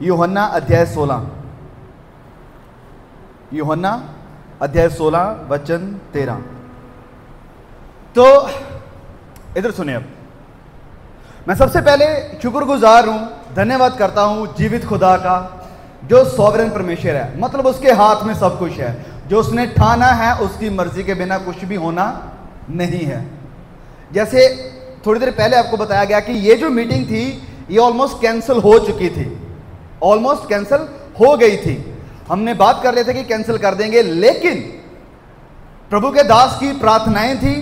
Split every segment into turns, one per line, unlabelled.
यूहन्ना अध्याय 16, यूहन्ना अध्याय 16 वचन 13। तो इधर सुनिए। अब मैं सबसे पहले शुक्रगुजार हूं, धन्यवाद करता हूं जीवित खुदा का, जो सॉवरेन परमेश्वर है। मतलब उसके हाथ में सब कुछ है, जो उसने ठाना है उसकी मर्जी के बिना कुछ भी होना नहीं है। जैसे थोड़ी देर पहले आपको बताया गया कि ये जो मीटिंग थी ये ऑलमोस्ट कैंसिल हो चुकी थी, ऑलमोस्ट कैंसिल हो गई थी। हमने बात कर रहे थे कि कैंसिल कर देंगे, लेकिन प्रभु के दास की प्रार्थनाएं थी,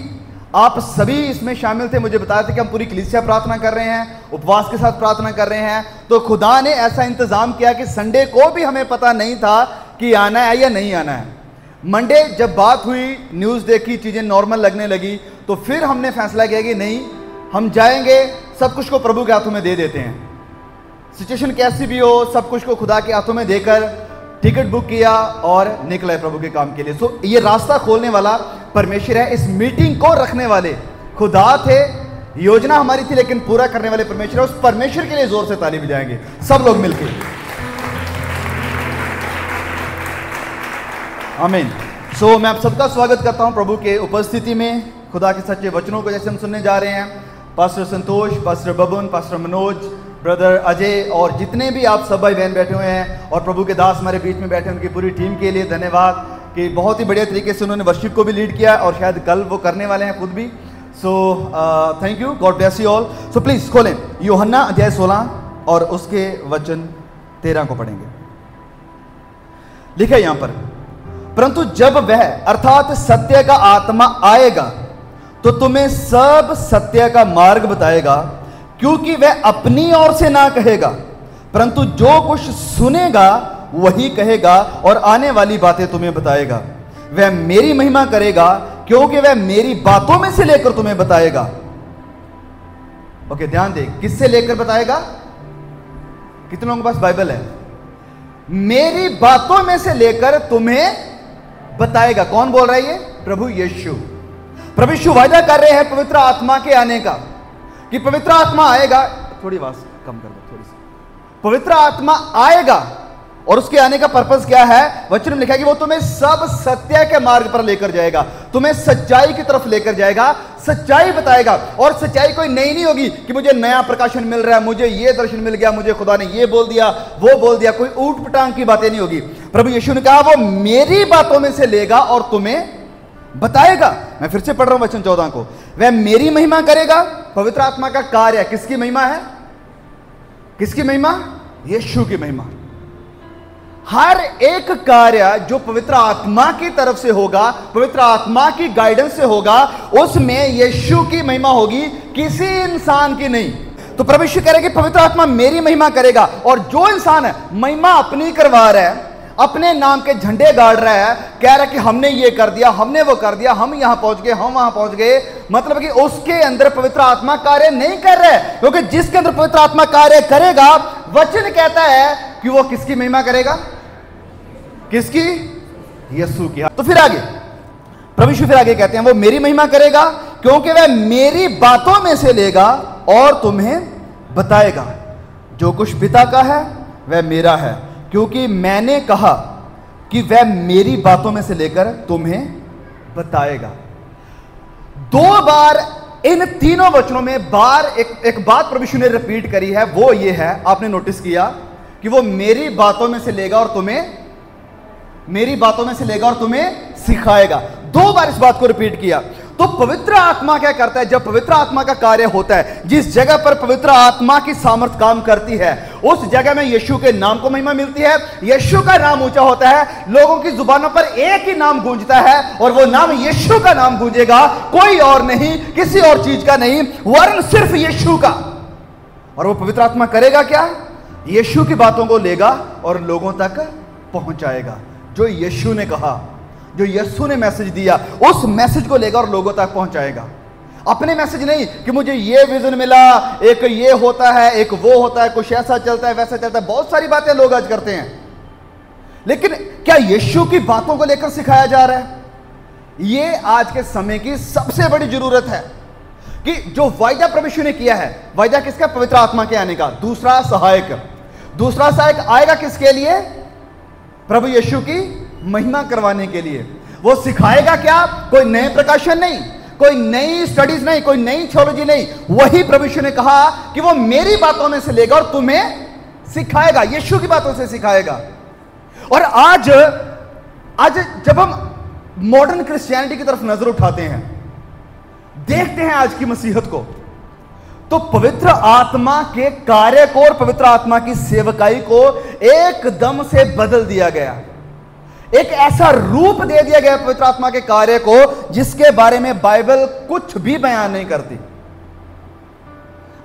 आप सभी इसमें शामिल थे। मुझे बताया था कि हम पूरी कलीसिया प्रार्थना कर रहे हैं, उपवास के साथ प्रार्थना कर रहे हैं। तो खुदा ने ऐसा इंतजाम किया कि संडे को भी हमें पता नहीं था कि आना है या नहीं आना है। मंडे जब बात हुई, न्यूज़ देखी, चीज़ें नॉर्मल लगने लगी, तो फिर हमने फैसला किया कि नहीं, हम जाएंगे, सब कुछ को प्रभु के हाथों में दे देते हैं। सिचुएशन कैसी भी हो, सब कुछ को खुदा के हाथों में देकर टिकट बुक किया और निकले प्रभु के काम के लिए। सो ये रास्ता खोलने वाला परमेश्वर है, इस मीटिंग को रखने वाले खुदा थे। योजना हमारी थी लेकिन पूरा करने वाले परमेश्वर है। उस परमेश्वर के लिए जोर से ताली बजाएंगे सब लोग मिलकर। आमीन। सो मैं आप सबका स्वागत करता हूं प्रभु के उपस्थिति में, खुदा के सच्चे वचनों को जैसे हम सुनने जा रहे हैं। Pastor Santosh, pastor Baban, pastor Manoj, brother Ajay और जितने भी आप सब भाई बहन बैठे हुए हैं और प्रभु के दास हमारे बीच में बैठे, उनकी पूरी टीम के लिए धन्यवाद कि बहुत ही बढ़िया तरीके से उन्होंने वर्शिप को भी लीड किया और शायद कल वो करने वाले हैं खुद भी। So thank you, God bless you all. So please खोलें यूहन्ना अध्याय 16 और उसके वचन 13 को पढ़ेंगे। लिखा है यहां पर, परंतु जब वह अर्थात सत्य का आत्मा आएगा तो तुम्हें सब सत्य का मार्ग बताएगा, क्योंकि वह अपनी ओर से ना कहेगा, परंतु जो कुछ सुनेगा वही कहेगा और आने वाली बातें तुम्हें बताएगा। वह मेरी महिमा करेगा, क्योंकि वह मेरी बातों में से लेकर तुम्हें बताएगा। ओके, ध्यान दे, किससे लेकर बताएगा? कितने लोगों के पास बाइबल है? मेरी बातों में से लेकर तुम्हें बताएगा। कौन बोल रहा है ये? प्रभु यीशु। प्रभु यीशु वायदा कर रहे हैं पवित्र आत्मा के आने का, कि पवित्र आत्मा आएगा। थोड़ी आवाज कम कर दो, थोड़ी सी। पवित्र आत्मा आएगा और उसके आने का पर्पस क्या है? वचन में लिखा है कि वो तुम्हें सब सत्य के मार्ग पर लेकर जाएगा, तुम्हें सच्चाई की तरफ लेकर जाएगा, सच्चाई बताएगा। और सच्चाई कोई नई नहीं होगी कि मुझे नया प्रकाशन मिल रहा है, मुझे ये दर्शन मिल गया, मुझे खुदा ने ये बोल दिया, वो बोल दिया। कोई ऊट पटांग की बातें नहीं होगी। प्रभु यीशु ने कहा वो मेरी बातों में से लेगा और तुम्हें बताएगा। मैं फिर से पढ़ रहा हूं वचन 14 को। वह मेरी महिमा करेगा। पवित्र आत्मा का कार्य, किसकी महिमा है? किसकी महिमा? यीशु की महिमा। हर एक कार्य जो पवित्र आत्मा की तरफ से होगा, पवित्र आत्मा की गाइडेंस से होगा, उसमें यीशु की महिमा होगी, किसी इंसान की नहीं। तो प्रभु यीशु कह रहे कि पवित्र आत्मा मेरी महिमा करेगा। और जो इंसान है महिमा अपनी करवा रहा है, अपने नाम के झंडे गाड़ रहा है, कह रहा है कि हमने ये कर दिया, हमने वो कर दिया, हम यहां पहुंच गए, हम वहां पहुंच गए, मतलब कि उसके अंदर पवित्र आत्मा कार्य नहीं कर रहा है। क्योंकि जिसके अंदर पवित्र आत्मा कार्य करेगा, वचन कहता है कि वो किसकी महिमा करेगा? किसकी? यीशु की। तो फिर आगे प्रभु यीशु फिर आगे कहते हैं वो मेरी महिमा करेगा, क्योंकि वह मेरी बातों में से लेगा और तुम्हें बताएगा। जो कुछ पिता का है वह मेरा है, क्योंकि मैंने कहा कि वह मेरी बातों में से लेकर तुम्हें बताएगा। दो बार इन तीनों वचनों में एक बात प्रभु यीशु ने रिपीट करी है, वो ये है, आपने नोटिस किया कि वो मेरी बातों में से लेगा और तुम्हें, मेरी बातों में से लेगा और तुम्हें सिखाएगा। दो बार इस बात को रिपीट किया। तो पवित्र आत्मा क्या करता है? जब पवित्र आत्मा का कार्य होता है, जिस जगह पर पवित्र आत्मा की सामर्थ काम करती है, उस जगह में यीशु के नाम को महिमा मिलती है। यीशु का नाम ऊंचा होता है, लोगों की जुबानों पर एक ही नाम गूंजता है और वो नाम यीशु का नाम गूंजेगा, कोई और नहीं, किसी और चीज का नहीं, वरन सिर्फ यीशु का। और वो पवित्र आत्मा करेगा क्या? यीशु की बातों को लेगा और लोगों तक पहुंचाएगा। जो यीशु ने कहा, जो यीशु ने मैसेज दिया, उस मैसेज को लेगा और लोगों तक पहुंचाएगा। अपने मैसेज नहीं कि मुझे ये विजन मिला, एक ये होता है, एक वो होता है, कुछ ऐसा चलता है, वैसा चलता है, बहुत सारी बातें लोग आज करते हैं। लेकिन क्या यीशु की बातों को लेकर सिखाया जा रहा है? ये आज के समय की सबसे बड़ी जरूरत है कि जो वायदा प्रभु यीशु ने किया है, वायदा किसका? पवित्र आत्मा के आने का। दूसरा सहायक, दूसरा सहायक आएगा किसके लिए? प्रभु यीशु की महिमा करवाने के लिए। वो सिखाएगा क्या? कोई नए प्रकाशन नहीं, कोई नई स्टडीज नहीं, कोई नई थियोलॉजी नहीं। वही प्रभु यीशु ने कहा कि वो मेरी बातों में से लेगा और तुम्हें सिखाएगा, यीशु की बातों से सिखाएगा। और आज जब हम मॉडर्न क्रिश्चियनिटी की तरफ नजर उठाते हैं, देखते हैं आज की मसीहत को, तो पवित्र आत्मा के कार्य को और पवित्र आत्मा की सेवकाई को एकदम से बदल दिया गया। एक ऐसा रूप दे दिया गया पवित्र आत्मा के कार्य को जिसके बारे में बाइबल कुछ भी बयान नहीं करती।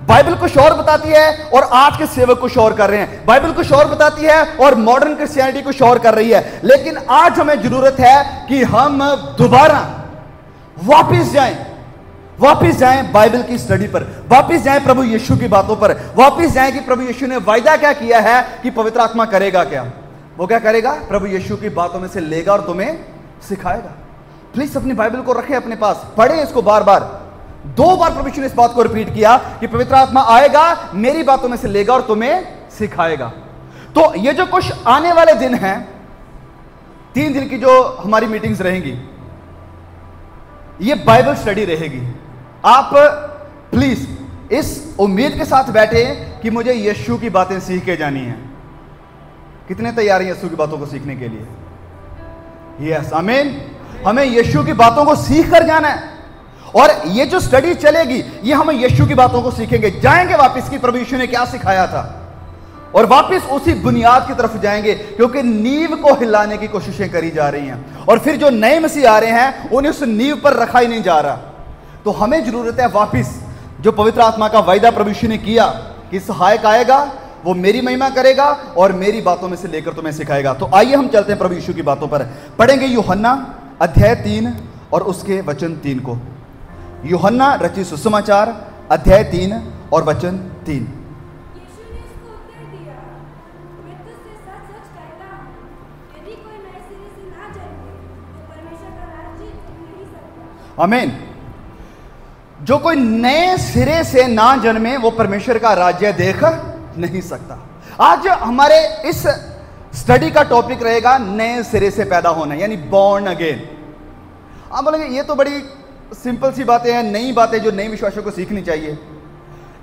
बाइबल कुछ और बताती है और आज के सेवक कुछ और कर रहे हैं। बाइबल कुछ और बताती है और मॉडर्न क्रिश्चियनिटी कुछ और कर रही है। लेकिन आज हमें जरूरत है कि हम दोबारा वापस जाएं बाइबल की स्टडी पर, वापस जाएं प्रभु यीशु की बातों पर, वापस जाएं कि प्रभु यीशु ने वायदा क्या किया है कि पवित्र आत्मा करेगा क्या। वो क्या करेगा? प्रभु यीशु की बातों में से लेगा और तुम्हें सिखाएगा। प्लीज अपनी बाइबल को रखें अपने पास, पढ़ें इसको बार बार। 2 बार प्रभु यीशु ने इस बात को रिपीट किया कि पवित्र आत्मा आएगा, मेरी बातों में से लेगा और तुम्हें सिखाएगा। तो ये जो कुछ आने वाले दिन हैं, 3 दिन की जो हमारी मीटिंग्स रहेंगी, ये बाइबल स्टडी रहेगी। आप प्लीज इस उम्मीद के साथ बैठे कि मुझे यीशु की बातें सीख के जानी है। कितने तैयार हैं यीशु की बातों को सीखने के लिए? यस, आमीन। हमें यीशु की बातों को सीख कर जाना है और ये जो स्टडी चलेगी ये हम यीशु की बातों को सीखेंगे, जाएंगे वापस कि प्रभु यीशु ने क्या सिखाया था और वापस उसी बुनियाद की तरफ जाएंगे, क्योंकि नींव को हिलाने की कोशिशें करी जा रही हैं और फिर जो नए मसीह आ रहे हैं उन्हें उस नींव पर रखा ही नहीं जा रहा। तो हमें जरूरत है वापस जो पवित्र आत्मा का वायदा प्रभु यीशु ने किया कि सहायक आएगा, वो मेरी महिमा करेगा और मेरी बातों में से लेकर तुम्हें सिखाएगा। तो आइए हम चलते हैं प्रभु यीशु की बातों पर। पढ़ेंगे यूहन्ना अध्याय 3 और उसके वचन 3 को। यूहन्ना रचित सुसमाचार अध्याय 3 और वचन 3। आमीन। जो कोई नए सिरे से ना जन्मे वो परमेश्वर का राज्य देख नहीं सकता। आज हमारे इस स्टडी का टॉपिक रहेगा नए सिरे से पैदा होना, यानी बॉर्न अगेन। आप बोलेंगे ये तो बड़ी सिंपल सी बातें हैं, नई बातें जो नई विश्वासियों को सीखनी चाहिए।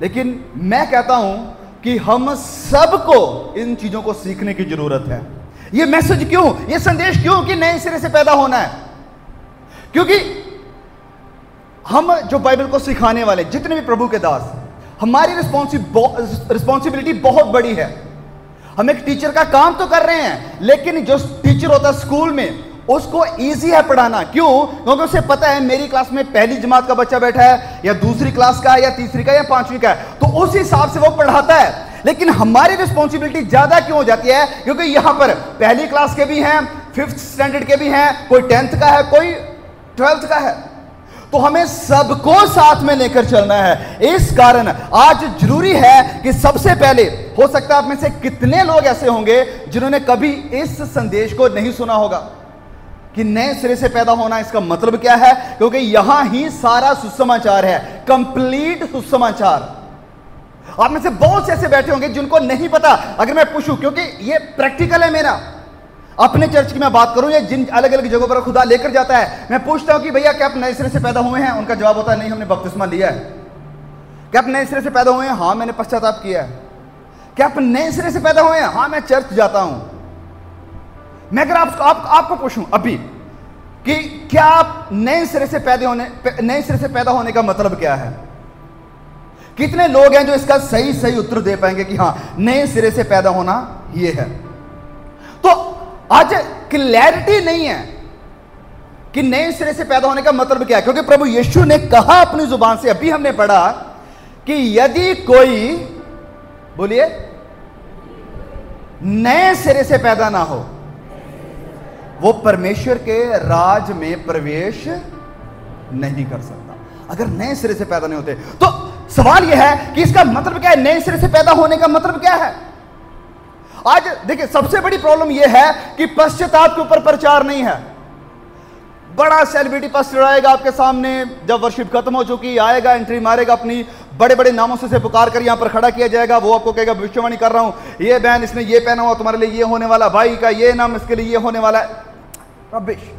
लेकिन मैं कहता हूं कि हम सबको इन चीजों को सीखने की जरूरत है। ये मैसेज क्यों, ये संदेश क्यों कि नए सिरे से पैदा होना है? क्योंकि हम जो बाइबल को सिखाने वाले जितने भी प्रभु के दास, हमारी रिस्पॉन्सिबिलिटी बहुत बड़ी है। हम एक टीचर का काम तो कर रहे हैं, लेकिन जो टीचर होता है स्कूल में उसको इजी है पढ़ाना। क्यों? क्योंकि उसे पता है मेरी क्लास में पहली जमात का बच्चा बैठा है या दूसरी क्लास का या तीसरी का या 5वीं का है, तो उस हिसाब से वो पढ़ाता है। लेकिन हमारी रिस्पॉन्सिबिलिटी ज्यादा क्यों हो जाती है? क्योंकि यहां पर पहली क्लास के भी हैं, 5th स्टैंडर्ड के भी हैं, कोई 10th का है, कोई 12th का है। तो हमें सबको साथ में लेकर चलना है। इस कारण आज जरूरी है कि सबसे पहले, हो सकता है आप में से कितने लोग ऐसे होंगे जिन्होंने कभी इस संदेश को नहीं सुना होगा कि नए सिरे से पैदा होना इसका मतलब क्या है, क्योंकि यहां ही सारा सुसमाचार है, कंप्लीट सुसमाचार। आप में से बहुत से ऐसे बैठे होंगे जिनको नहीं पता। अगर मैं पूछूं, क्योंकि ये प्रैक्टिकल है मेरा, अपने चर्च की मैं बात करूं या जिन अलग अलग जगहों पर खुदा लेकर जाता है, मैं पूछता हूं कि भैया क्या आप नए सिरे से पैदा हुए हैं? उनका जवाब होता है नहीं, हमने बपतिस्मा लिया है। क्या आप नए सिरे से पैदा हुए हैं? हाँ, मैंने पश्चाताप किया है। क्या आप नए सिरे से पैदा हुए हैं? हाँ, मैं चर्च जाता हूं। मैं अगर आपको पूछूं अभी कि क्या आप नए सिरे से पैदा होने का मतलब क्या है, कितने लोग हैं जो इसका सही उत्तर दे पाएंगे कि हाँ, नए सिरे से पैदा होना यह है? तो आज क्लैरिटी नहीं है कि नए सिरे से पैदा होने का मतलब क्या है, क्योंकि प्रभु यीशु ने कहा अपनी जुबान से, अभी हमने पढ़ा कि यदि कोई, बोलिए, नए सिरे से पैदा ना हो वो परमेश्वर के राज में प्रवेश नहीं कर सकता। अगर नए सिरे से पैदा नहीं होते तो सवाल यह है कि इसका मतलब क्या है? नए सिरे से पैदा होने का मतलब क्या है? आज देखिए, सबसे बड़ी प्रॉब्लम यह है कि पश्चाताप के ऊपर प्रचार नहीं है। बड़ा सेलिब्रिटी पास्टर आएगा आपके सामने, जब वर्शिप खत्म हो चुकी आएगा, एंट्री मारेगा अपनी, बड़े बड़े नामों से पुकार कर यहां पर खड़ा किया जाएगा। वो आपको कहेगा भविष्यवाणी कर रहा हूं, ये बहन इसने ये पहना हुआ, तुम्हारे लिए ये होने वाला, भाई का ये नाम इसके लिए ये होने वाला है। रबिश।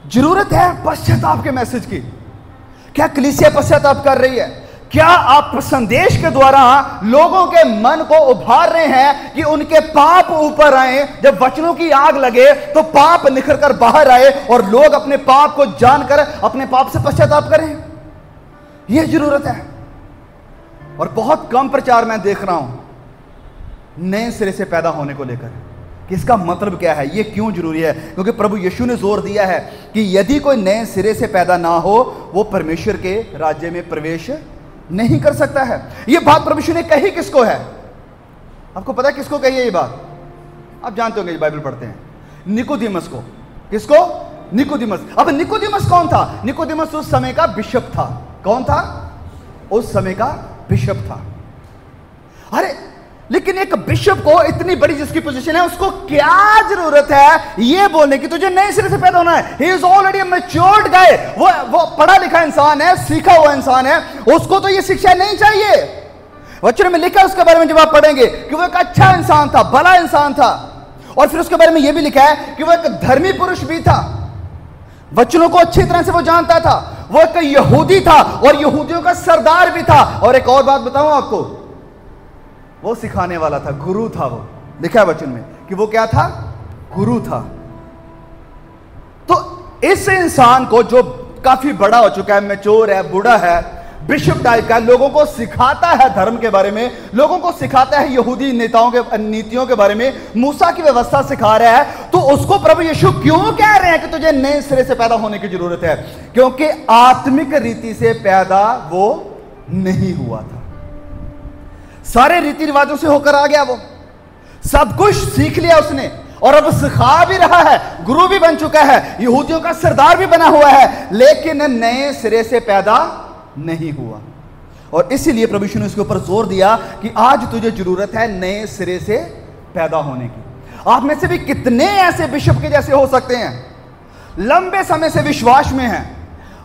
जरूरत है पश्चाताप के मैसेज की। क्या कलीसिया पश्चाताप कर रही है? क्या आप संदेश के द्वारा लोगों के मन को उभार रहे हैं कि उनके पाप ऊपर आए? जब वचनों की आग लगे तो पाप निखर कर बाहर आए और लोग अपने पाप को जानकर अपने पाप से पश्चाताप करें। यह जरूरत है। और बहुत कम प्रचार मैं देख रहा हूं नए सिरे से पैदा होने को लेकर कि इसका मतलब क्या है, यह क्यों जरूरी है। क्योंकि प्रभु यीशु ने जोर दिया है कि यदि कोई नए सिरे से पैदा ना हो वो परमेश्वर के राज्य में प्रवेश नहीं कर सकता है। यह बात प्रभु यीशु ने कही किसको है? आपको पता है किसको कही है ये बात? आप जानते होंगे, बाइबल पढ़ते हैं। निकोदेमस को। किसको? निकोदेमस। अब निकोदेमस कौन था? निकोदेमस उस समय का बिशप था। कौन था? उस समय का बिशप था। अरे लेकिन एक बिशप को, इतनी बड़ी जिसकी पोजीशन है, उसको क्या जरूरत है ये बोलने की तुझे नए सिरे से पैदा होना है? ही इज ऑलरेडी मैच्योर्ड गाय। वो पढ़ा लिखा इंसान है, सीखा हुआ इंसान है, उसको तो ये शिक्षा नहीं चाहिए। वचन में लिखा है उसके बारे में, जब आप पढ़ेंगे कि वो एक अच्छा इंसान था, भला इंसान था। और फिर उसके बारे में यह भी लिखा है कि वो एक धर्मी पुरुष भी था, वचनों को अच्छी तरह से वो जानता था, वो एक यहूदी था और यहूदियों का सरदार भी था। और एक और बात बताऊं आपको, वो सिखाने वाला था, गुरु था। वो लिखा है वचन में कि वो क्या था? गुरु था। तो इस इंसान को, जो काफी बड़ा हो चुका है, मैच्योर है, बूढ़ा है, बिशप टाइप का, लोगों को सिखाता है धर्म के बारे में, लोगों को सिखाता है यहूदी नेताओं के नीतियों के बारे में, मूसा की व्यवस्था सिखा रहा है, तो उसको प्रभु यीशु क्यों कह रहे हैं कि तुझे नए सिरे से पैदा होने की जरूरत है? क्योंकि आत्मिक रीति से पैदा वो नहीं हुआ था। सारे रीति रिवाजों से होकर आ गया, वो सब कुछ सीख लिया उसने और अब सिखा भी रहा है, गुरु भी बन चुका है, यहूदियों का सरदार भी बना हुआ है, लेकिन नए सिरे से पैदा नहीं हुआ। और इसीलिए प्रभु यीशु ने इसके ऊपर जोर दिया कि आज तुझे जरूरत है नए सिरे से पैदा होने की। आप में से भी कितने ऐसे बिशप के जैसे हो सकते हैं, लंबे समय से विश्वास में हैं,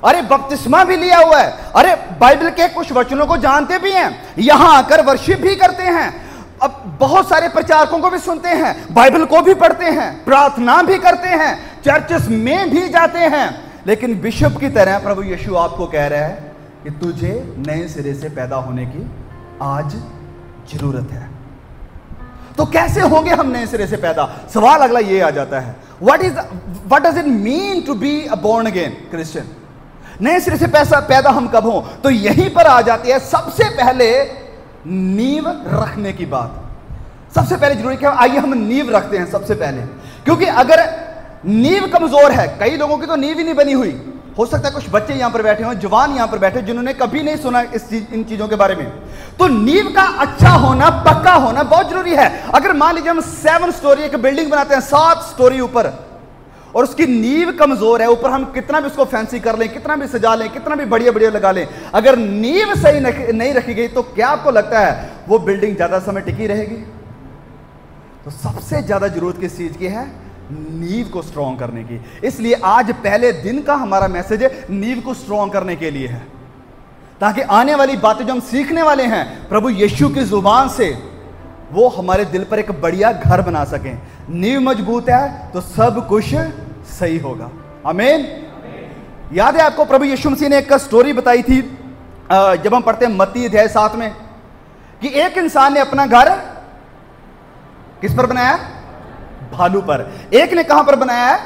अरे बपतिस्मा भी लिया हुआ है, अरे बाइबल के कुछ वचनों को जानते भी हैं, यहां आकर वर्शिप भी करते हैं, अब बहुत सारे प्रचारकों को भी सुनते हैं, बाइबल को भी पढ़ते हैं, प्रार्थना भी करते हैं, चर्चेस में भी जाते हैं, लेकिन बिशप की तरह प्रभु यीशु आपको कह रहा है कि तुझे नए सिरे से पैदा होने की आज जरूरत है। तो कैसे होंगे हम नए सिरे से पैदा? सवाल अगला ये आ जाता है, what does it mean to be a born again Christian? नए सिरे से पैदा हम कब हों? तो यहीं पर आ जाती है सबसे पहले नींव रखने की बात। सबसे पहले जरूरी क्या? आइए हम नींव रखते हैं सबसे पहले, क्योंकि अगर नींव कमजोर है, कई लोगों की तो नींव ही नहीं बनी हुई, हो सकता है कुछ बच्चे यहां पर बैठे हो, जवान यहां पर बैठे जिन्होंने कभी नहीं सुना इन चीजों के बारे में, तो नींव का अच्छा होना, पक्का होना बहुत जरूरी है। अगर मान लीजिए हम 7 स्टोरी एक बिल्डिंग बनाते हैं, 7 स्टोरी ऊपर, और उसकी नींव कमजोर है, ऊपर हम कितना भी उसको फैंसी कर लें, कितना भी सजा लें, कितना भी बढ़िया बढ़िया लगा लें, अगर नींव सही नहीं रखी गई तो क्या आपको लगता है वो बिल्डिंग ज्यादा समय टिकी रहेगी? तो सबसे ज्यादा जरूरत किस चीज की है? नींव को स्ट्रॉन्ग करने की। इसलिए आज पहले दिन का हमारा मैसेज नींव को स्ट्रॉन्ग करने के लिए है, ताकि आने वाली बातें जो हम सीखने वाले हैं प्रभु यीशु की जुबान से, वो हमारे दिल पर एक बढ़िया घर बना सकें। नींव मजबूत है तो सब कुछ सही होगा। आमीन। याद है आपको प्रभु यीशु मसीह ने एक स्टोरी बताई थी, जब हम पढ़ते हैं मत्ती अध्याय 7 में, कि एक इंसान ने अपना घर किस पर बनाया? भालू पर। एक ने कहां पर बनाया है?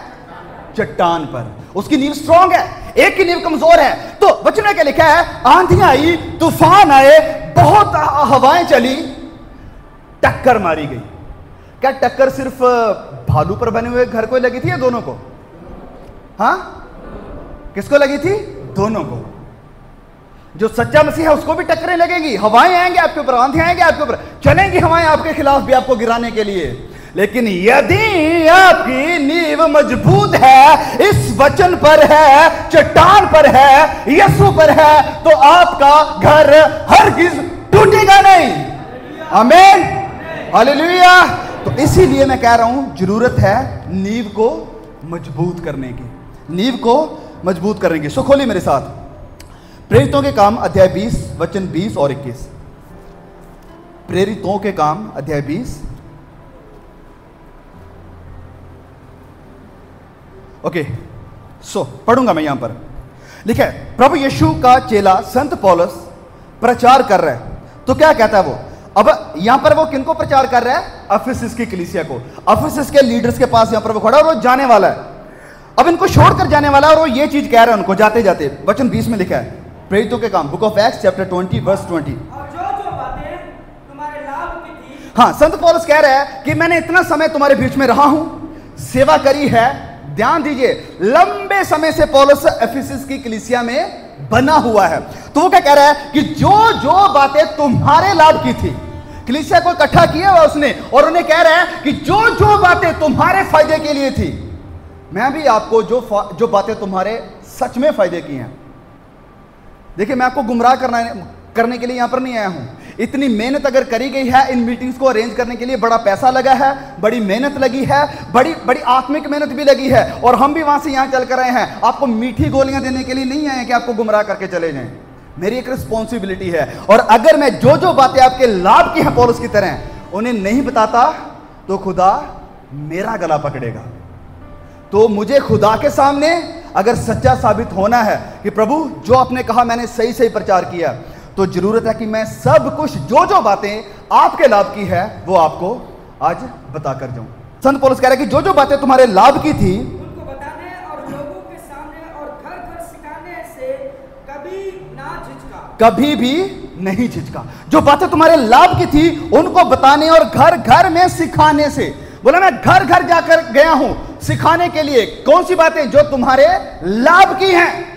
चट्टान पर। उसकी नींव स्ट्रॉन्ग है, एक की नींव कमजोर है। तो वचन में क्या लिखा है? आंधियां आई, तूफान आए, बहुत हवाएं चली, टक्कर मारी गई। क्या टक्कर सिर्फ भालू पर बने हुए घर को लगी थी या दोनों को? हां, किसको लगी थी? दोनों को। जो सच्चा मसीह है उसको भी टक्करें लगेगी, हवाएं आएंगे आपके ऊपर, आंधियां आएंगे आपके ऊपर, चलेंगी हवाएं आपके खिलाफ भी आपको गिराने के लिए। लेकिन यदि आपकी नींव मजबूत है, इस वचन पर है, चट्टान पर है, यीशु पर है, तो आपका घर हरगिज टूटेगा नहीं। आमीन, हालेलुया। तो इसीलिए मैं कह रहा हूं जरूरत है नींव को मजबूत करने की, नींव को मजबूत करने की। सो खोलिए मेरे साथ प्रेरितों के काम अध्याय 20 वचन 20 और 21। प्रेरितों के काम अध्याय 20। ओके, सो पढ़ूंगा मैं यहां पर। लिखा है, प्रभु यीशु का चेला संत पौलुस प्रचार कर रहा है। तो क्या कहता है वो? अब यहां पर वो किनको प्रचार कर रहा है? अफिसस की कलीसिया को, अफिसस के लीडर्स के पास यहां पर वो खड़ा और वो जाने वाला है। अब इनको छोड़कर जाने वाला है और वो ये चीज कह रहा है उनको जाते जाते। वचन 20 में लिखा है, प्रेरितों के काम, book of Acts chapter 20 verse 20।
और जो बातें तुम्हारे लाभ की थी।
हाँ, संत पौलुस कह रहा है कि मैंने इतना समय तुम्हारे बीच में रहा हूं, सेवा करी है। ध्यान दीजिए, लंबे समय से पौलुस एफिसस की कलीसिया में बना हुआ है। तो वो क्या कह रहा है कि जो जो बातें तुम्हारे लाभ की थी, कलीसिया को इकट्ठा किया हुआ उसने, और उन्हें कह रहा है कि जो जो बातें तुम्हारे फायदे के लिए थी, मैं भी आपको जो बातें तुम्हारे सच में फायदे की हैं। देखिए, मैं आपको गुमराह करने के लिए यहां पर नहीं आया हूं। इतनी मेहनत अगर करी गई है इन मीटिंग्स को अरेंज करने के लिए, बड़ा पैसा लगा है, बड़ी मेहनत लगी है, बड़ी आत्मिक मेहनत भी लगी है, और हम भी वहां से यहां चल कर आए हैं। आपको मीठी गोलियां देने के लिए नहीं आए हैं कि आपको गुमराह करके चले जाएं। मेरी एक रिस्पॉन्सिबिलिटी है, और अगर मैं जो जो बातें आपके लाभ की हैं पौलुस की तरह उन्हें नहीं बताता तो खुदा मेरा गला पकड़ेगा। तो मुझे खुदा के सामने अगर सच्चा साबित होना है कि प्रभु जो आपने कहा मैंने सही सही प्रचार किया, तो जरूरत है कि मैं सब कुछ जो जो बातें आपके लाभ की है वो आपको आज बताकर जाऊं। संत पौलुस कह रहा है कि जो जो बातें तुम्हारे लाभ की थी
उनको बताने और लोगों के सामने और घर घर सिखाने से कभी ना झिझका,
कभी भी नहीं झिझका। जो बातें तुम्हारे लाभ की थी उनको बताने और घर घर में सिखाने से। बोला, मैं घर घर जाकर गया हूं सिखाने के लिए। कौन सी बातें? जो तुम्हारे लाभ की हैं,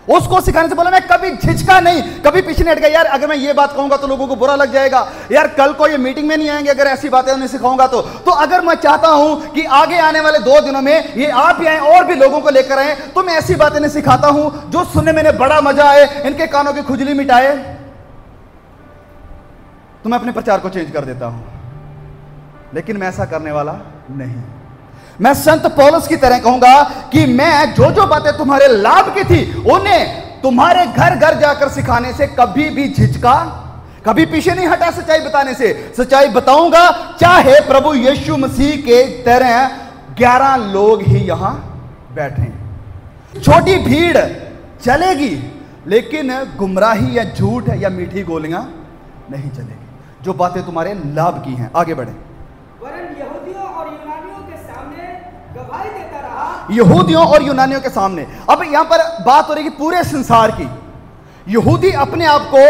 उसको सिखाने से। बोला, मैं कभी झिझका नहीं, कभी पीछे नहीं हट गया। यार अगर मैं ये बात कहूंगा तो लोगों को बुरा लग जाएगा, यार कल को ये मीटिंग में नहीं आएंगे अगर ऐसी बातें उन्हें सिखाऊंगा तो अगर मैं चाहता हूं कि आगे आने वाले 2 दिनों में ये आप ही आए और भी लोगों को लेकर आए, तो मैं ऐसी बातें नहीं सिखाता हूं जो सुनने में इन्हें बड़ा मजा आए, इनके कानों की खुजली मिटाए, तो मैं अपने प्रचार को चेंज कर देता हूं। लेकिन मैं ऐसा करने वाला नहीं। मैं संत पौलुस की तरह कहूंगा कि मैं जो जो बातें तुम्हारे लाभ की थी उन्हें तुम्हारे घर घर जाकर सिखाने से कभी भी झिझका, कभी पीछे नहीं हटा सच्चाई बताने से। सच्चाई बताऊंगा, चाहे प्रभु यीशु मसीह के तरह 11 लोग ही यहां बैठे। छोटी भीड़ चलेगी, लेकिन गुमराही या झूठ या मीठी गोलियां नहीं चलेगी। जो बातें तुम्हारे लाभ की हैं, आगे बढ़े।
वरन यहूदियों और यूनानियों के सामने गवाही देता रहा।
यहूदियों और यूनानियों के सामने। अब यहां पर बात हो रही है पूरे संसार की। यहूदी अपने आप को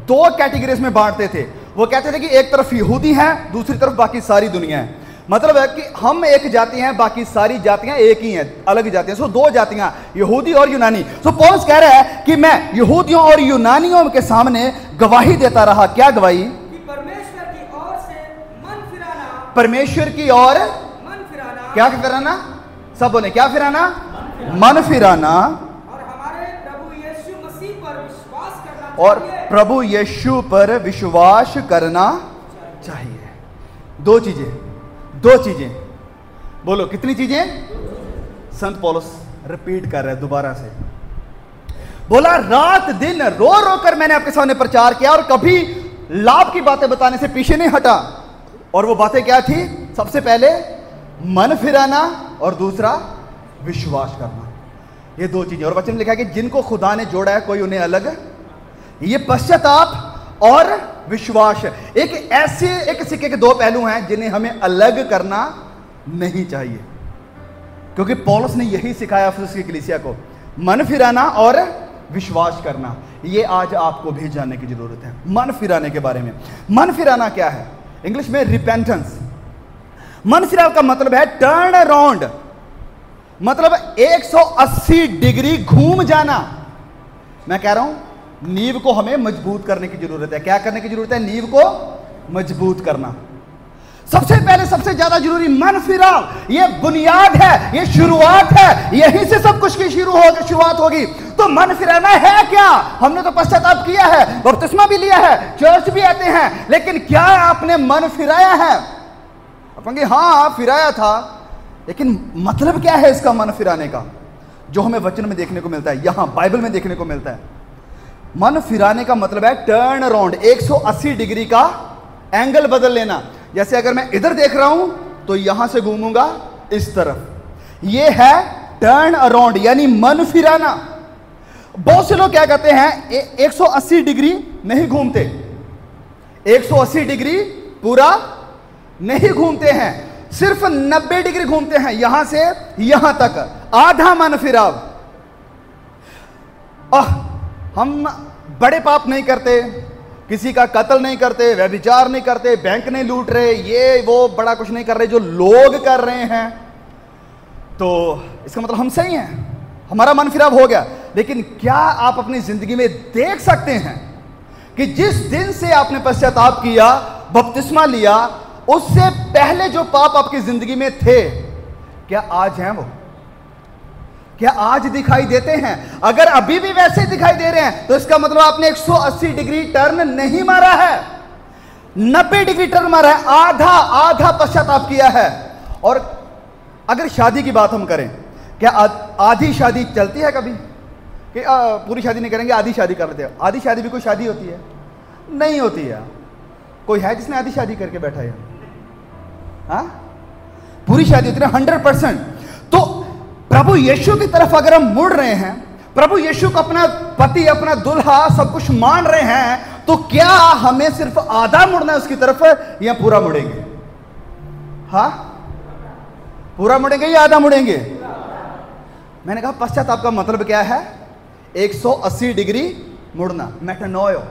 2 कैटेगरीज में बांटते थे। वो कहते थे कि एक तरफ यहूदी हैं, दूसरी तरफ बाकी सारी दुनिया है। मतलब है कि हम एक जाति हैं, बाकी सारी जातियां एक ही हैं, अलग जातियां। सो 2 जातियां, यहूदी और यूनानी। सो पौलुस कह रहा है कि मैं यहूदियों और यूनानियों के सामने गवाही देता रहा। क्या गवाही?
परमेश्वर की ओर से मन फिराना।
परमेश्वर की ओर
मन फिराना।
क्या फिराना? सब बोले, क्या फिराना? मन फिराना।
और हमारे प्रभु यीशु मसीह पर विश्वास करना
और
चाहिए।
प्रभु यीशु पर विश्वास करना चाहिए। 2 चीजें बोलो, कितनी चीजें? संत पौलुस रिपीट कर रहे हैं दोबारा से। बोला, रात दिन रो रो कर मैंने आपके सामने प्रचार किया और कभी लाभ की बातें बताने से पीछे नहीं हटा। और वो बातें क्या थी? सबसे पहले मन फिराना और दूसरा विश्वास करना। ये 2 चीजें। और वचन में लिखा है कि जिनको खुदा ने जोड़ा है कोई उन्हें अलग। ये पश्चाताप और विश्वास एक सिक्के के 2 पहलू हैं जिन्हें हमें अलग करना नहीं चाहिए, क्योंकि पौलुस ने यही सिखाया अफिसस की कलीसिया को, मन फिराना और विश्वास करना। ये आज आपको भी जानने की जरूरत है मन फिराने के बारे में। मन फिराना क्या है? इंग्लिश में रिपेंटेंस। मन फिराना का मतलब है टर्न अराउंड, मतलब 180 डिग्री घूम जाना। मैं कह रहा हूं नींव को हमें मजबूत करने की जरूरत है। क्या करने की जरूरत है? नींव को मजबूत करना। सबसे पहले सबसे ज्यादा जरूरी मन फिराव। यह बुनियाद है, यह शुरुआत है, यहीं से सब कुछ की शुरुआत होगी। तो तो मन फिराना है क्या? हमने तो पश्चाताप किया है, बपतिस्मा भी लिया है, चर्च भी आते हैं, लेकिन क्या आपने मन फिराया है? अपन कहेंगे हाँ फिराया था, लेकिन मतलब क्या है इसका मन फिराने का, जो हमें वचन में देखने को मिलता है, यहां बाइबल में देखने को मिलता है? मन फिराने का मतलब है टर्न अराउंड, 180 डिग्री का एंगल बदल लेना। जैसे अगर मैं इधर देख रहा हूं तो यहां से घूमूंगा इस तरफ, यह है टर्न अराउंड, यानी मन फिराना। बहुत से लोग क्या कहते हैं 180 डिग्री नहीं घूमते, 180 डिग्री पूरा नहीं घूमते हैं, सिर्फ 90 डिग्री घूमते हैं, यहां से यहां तक, आधा मन फिराव। हम बड़े पाप नहीं करते, किसी का कत्ल नहीं करते, व्यभिचार नहीं करते, बैंक नहीं लूट रहे, ये वो बड़ा कुछ नहीं कर रहे, जो लोग कर रहे हैं, तो इसका मतलब हम सही हैं, हमारा मन फिराव हो गया। लेकिन क्या आप अपनी जिंदगी में देख सकते हैं कि जिस दिन से आपने पश्चाताप किया, बपतिस्मा लिया, उससे पहले जो पाप आपकी जिंदगी में थे, क्या आज हैं वो? क्या आज दिखाई देते हैं? अगर अभी भी वैसे दिखाई दे रहे हैं तो इसका मतलब आपने 180 डिग्री टर्न नहीं मारा है, 90 डिग्री टर्न मारा है, आधा पश्चाताप किया है। और अगर शादी की बात हम करें, क्या आधी शादी चलती है कभी? कि पूरी शादी नहीं करेंगे, आधी शादी कर लेते हैं। आधी शादी भी कोई शादी होती है? नहीं होती है। कोई है जिसने आधी शादी करके बैठा है? हाँ, पूरी शादी होती है 100%। तो प्रभु यीशु की तरफ अगर हम मुड़ रहे हैं, प्रभु यीशु को अपना पति, अपना दुल्हा सब कुछ मान रहे हैं, तो क्या हमें सिर्फ आधा मुड़ना है उसकी तरफ, या पूरा मुड़ेंगे? हाँ, पूरा मुड़ेंगे या आधा मुड़ेंगे? मैंने कहा पश्चाताप का मतलब क्या है? 180 डिग्री मुड़ना, मेटानोयो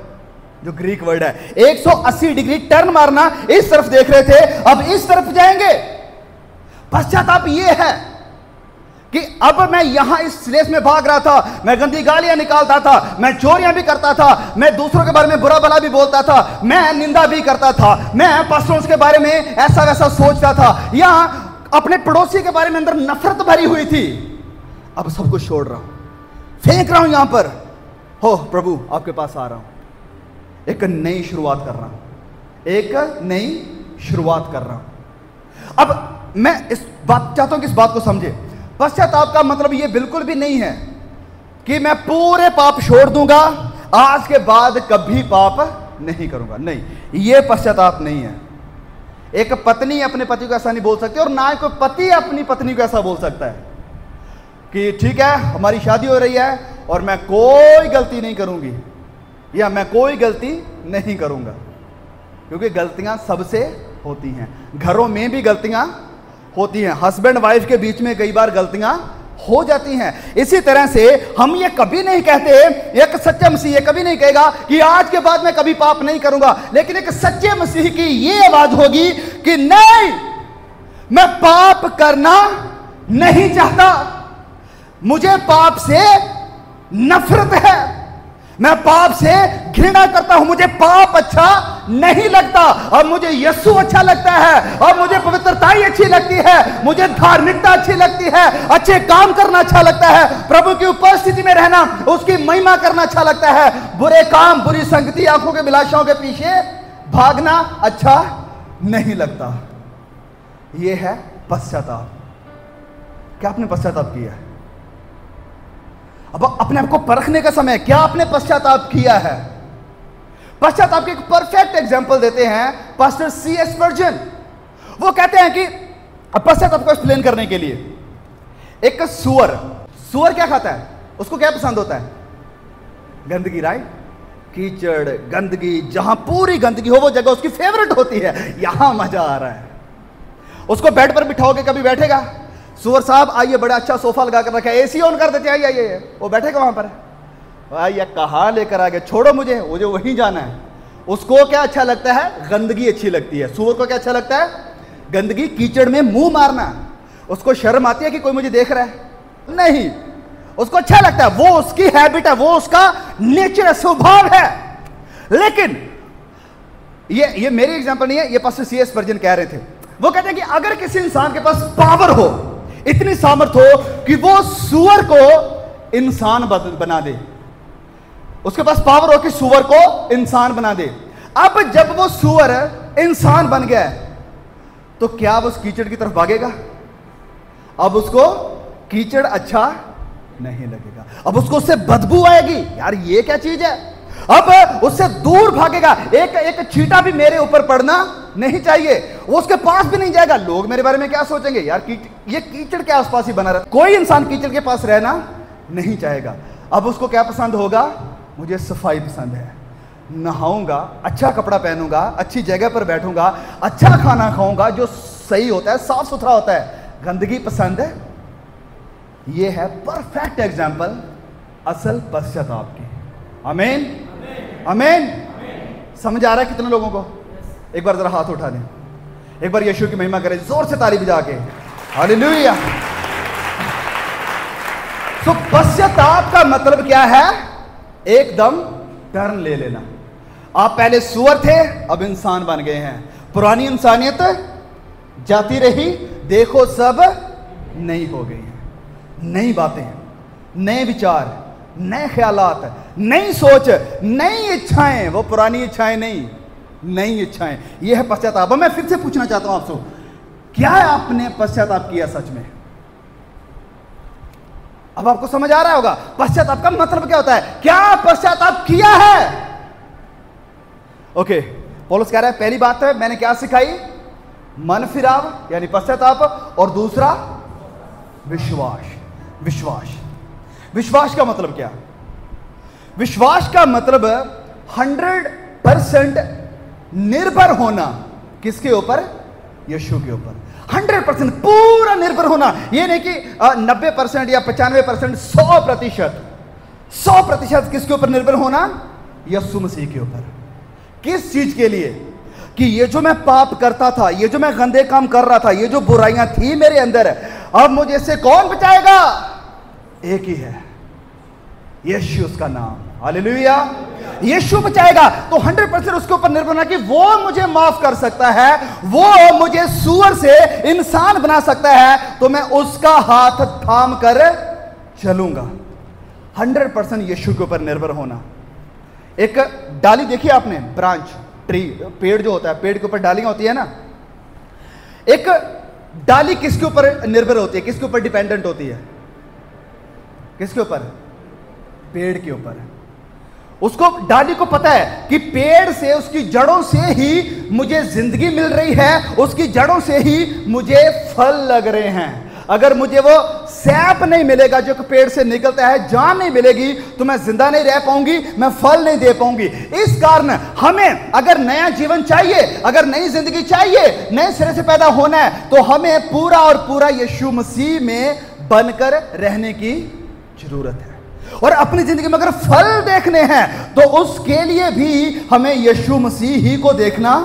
जो ग्रीक वर्ड है, 180 डिग्री टर्न मारना। इस तरफ देख रहे थे, अब इस तरफ जाएंगे। पश्चाताप यह है कि अब मैं यहां इस स्लेस में भाग रहा था, मैं गंदी गालियां निकालता था, मैं चोरियां भी करता था, मैं दूसरों के बारे में बुरा भला भी बोलता था, मैं निंदा भी करता था, मैं पास्टरों के बारे में ऐसा वैसा सोचता था, या अपने पड़ोसी के बारे में अंदर नफरत भरी हुई थी। अब सब कुछ छोड़ रहा हूं, फेंक रहा हूं यहां पर, हो प्रभु आपके पास आ रहा हूं, एक नई शुरुआत कर रहा हूं, एक नई शुरुआत कर रहा हूं। अब मैं इस बात चाहता हूं कि इस बात को समझे। पश्चाताप का मतलब यह बिल्कुल भी नहीं है कि मैं पूरे पाप छोड़ दूंगा, आज के बाद कभी पाप नहीं करूंगा। नहीं, यह पश्चाताप नहीं है। एक पत्नी अपने पति को ऐसा नहीं बोल सकती, और ना कोई पति अपनी पत्नी को ऐसा बोल सकता है कि ठीक है हमारी शादी हो रही है और मैं कोई गलती नहीं करूंगी, या मैं कोई गलती नहीं करूंगा, क्योंकि गलतियां सबसे होती हैं, घरों में भी गलतियां होती हैं, हस्बैंड वाइफ के बीच में कई बार गलतियां हो जाती हैं। इसी तरह से हम ये कभी नहीं कहते, एक सच्चा मसीह ये कभी नहीं कहेगा कि आज के बाद मैं कभी पाप नहीं करूंगा, लेकिन एक सच्चे मसीह की ये आवाज होगी कि नहीं, मैं पाप करना नहीं चाहता, मुझे पाप से नफरत है, मैं पाप से घृणा करता हूं, मुझे पाप अच्छा नहीं लगता, और मुझे यीशु अच्छा लगता है, और मुझे पवित्रता ही अच्छी लगती है, मुझे धार्मिकता अच्छी लगती है, अच्छे काम करना अच्छा लगता है, प्रभु की उपस्थिति में रहना, उसकी महिमा करना अच्छा लगता है, बुरे काम, बुरी संगति, आंखों के अभिलाषाओं के पीछे भागना अच्छा नहीं लगता। यह है पश्चाताप। क्या आपने पश्चाताप किया है? अब अपने आप को परखने का समय, क्या आपने पश्चाताप किया है? पश्चाताप के एक परफेक्ट एग्जांपल देते हैं पास्टर C.S. स्पर्जन। वो कहते हैं कि पश्चाताप को एक्सप्लेन करने के लिए, एक सुअर क्या खाता है? उसको क्या पसंद होता है? गंदगी, राइट? कीचड़, गंदगी, जहां पूरी गंदगी हो वो जगह उसकी फेवरेट होती है, यहां मजा आ रहा है। उसको बेड पर बिठाओगे कभी बैठेगा? सुअर साहब आइए, बड़ा अच्छा सोफा लगा कर रखा है, एसी ऑन कर देते, आइए आइए, वो बैठेगा वहां पर, आइए कहाँ लेकर आ गए, छोड़ो मुझे वहीं जाना है। उसको क्या अच्छा लगता है? गंदगी अच्छी लगती है। सुअर को क्या अच्छा लगता है? गंदगी, कीचड़ में मुंह मारना। उसको शर्म आती है कि कोई मुझे देख रहा है? नहीं, उसको अच्छा लगता है, वो उसकी हैबिट है, वो उसका नेचर है, स्वभाव है। लेकिन ये मेरी एग्जांपल नहीं है, ये पास्टर C.S. स्पर्जन कह रहे थे। वो कहते हैं कि अगर किसी इंसान के पास पावर हो, इतनी सामर्थ हो कि वो सुअर को इंसान बना दे। उसके पास पावर हो कि सूअर को इंसान बना दे। अब जब वो सूअर इंसान बन गया तो क्या वो उस कीचड़ की तरफ भागेगा? अब उसको कीचड़ अच्छा नहीं लगेगा, अब उसको उससे बदबू आएगी, यार ये क्या चीज है, अब उससे दूर भागेगा। एक चींटा भी मेरे ऊपर पड़ना नहीं चाहिए, वो उसके पास भी नहीं जाएगा। लोग मेरे बारे में क्या सोचेंगे, यार ये कीचड़ के आसपास ही बना रहता। कोई इंसान कीचड़ के पास रहना नहीं चाहेगा। अब उसको क्या पसंद होगा? मुझे सफाई पसंद है, नहाऊंगा, अच्छा कपड़ा पहनूंगा, अच्छी जगह पर बैठूंगा, अच्छा खाना खाऊंगा जो सही होता है, साफ सुथरा होता है। गंदगी पसंद है। ये है परफेक्ट एग्जाम्पल असल पश्चाताप की। आमीन, आमीन। समझ आ रहा है कितने लोगों को? एक बार जरा हाथ उठा दें, एक बार यीशु की महिमा करें जोर से ताली बजा के। हालेलुया। तो पश्चाताप का मतलब क्या है? एकदम टर्न ले लेना। आप पहले सुअर थे, अब इंसान बन गए हैं। पुरानी इंसानियत जाती रही, देखो सब नई हो गई है। नई बातें, नए विचार, नए ख्यालात, नई सोच, नई इच्छाएं। वो पुरानी इच्छाएं नहीं, नई इच्छाएं। यह है पश्चाताप। मैं फिर से पूछना चाहता हूं आपसे, क्या आपने पश्चाताप किया सच में? अब आपको समझ आ रहा होगा पश्चाताप का मतलब क्या होता है। क्या पश्चाताप किया है? ओके, पौलुस कह रहा है पहली बात है मैंने क्या सिखाई? मन फिराव यानी पश्चाताप, और दूसरा विश्वास। विश्वास, विश्वास का मतलब क्या? विश्वास का मतलब 100% निर्भर होना। किसके ऊपर? यीशु के ऊपर। 100% पूरा निर्भर होना। यह नहीं कि 90% या 95%, 100%। 100% किसके ऊपर निर्भर होना? यीशु मसीह के ऊपर। किस चीज के लिए? कि ये जो मैं पाप करता था, ये जो मैं गंदे काम कर रहा था, ये जो बुराइयां थी मेरे अंदर, अब मुझे इससे कौन बचाएगा? एक ही है, यीशु उसका नाम। हालेलुया। यीशु बचाएगा। तो 100% उसके ऊपर निर्भर होना कि वो मुझे माफ कर सकता है, वो मुझे सूअर से इंसान बना सकता है, तो मैं उसका हाथ थाम कर चलूंगा। 100% यीशु के ऊपर निर्भर होना। एक डाली देखी आपने, ब्रांच, ट्री, पेड़ जो होता है, पेड़ के ऊपर डालियां होती है ना। एक डाली किसके ऊपर निर्भर होती है? किसके ऊपर डिपेंडेंट होती है? किसके ऊपर? पेड़ के ऊपर। उसको, डाली को पता है कि पेड़ से, उसकी जड़ों से ही मुझे जिंदगी मिल रही है, उसकी जड़ों से ही मुझे फल लग रहे हैं। अगर मुझे वो सैप नहीं मिलेगा जो कि पेड़ से निकलता है, जान नहीं मिलेगी, तो मैं जिंदा नहीं रह पाऊंगी, मैं फल नहीं दे पाऊंगी। इस कारण हमें अगर नया जीवन चाहिए, अगर नई जिंदगी चाहिए, नए सिरे से पैदा होना है, तो हमें पूरा और पूरा यीशु मसीह में बनकर रहने की जरूरत है। और अपनी जिंदगी में अगर फल देखने हैं, तो उसके लिए भी हमें यीशु मसीह ही को देखना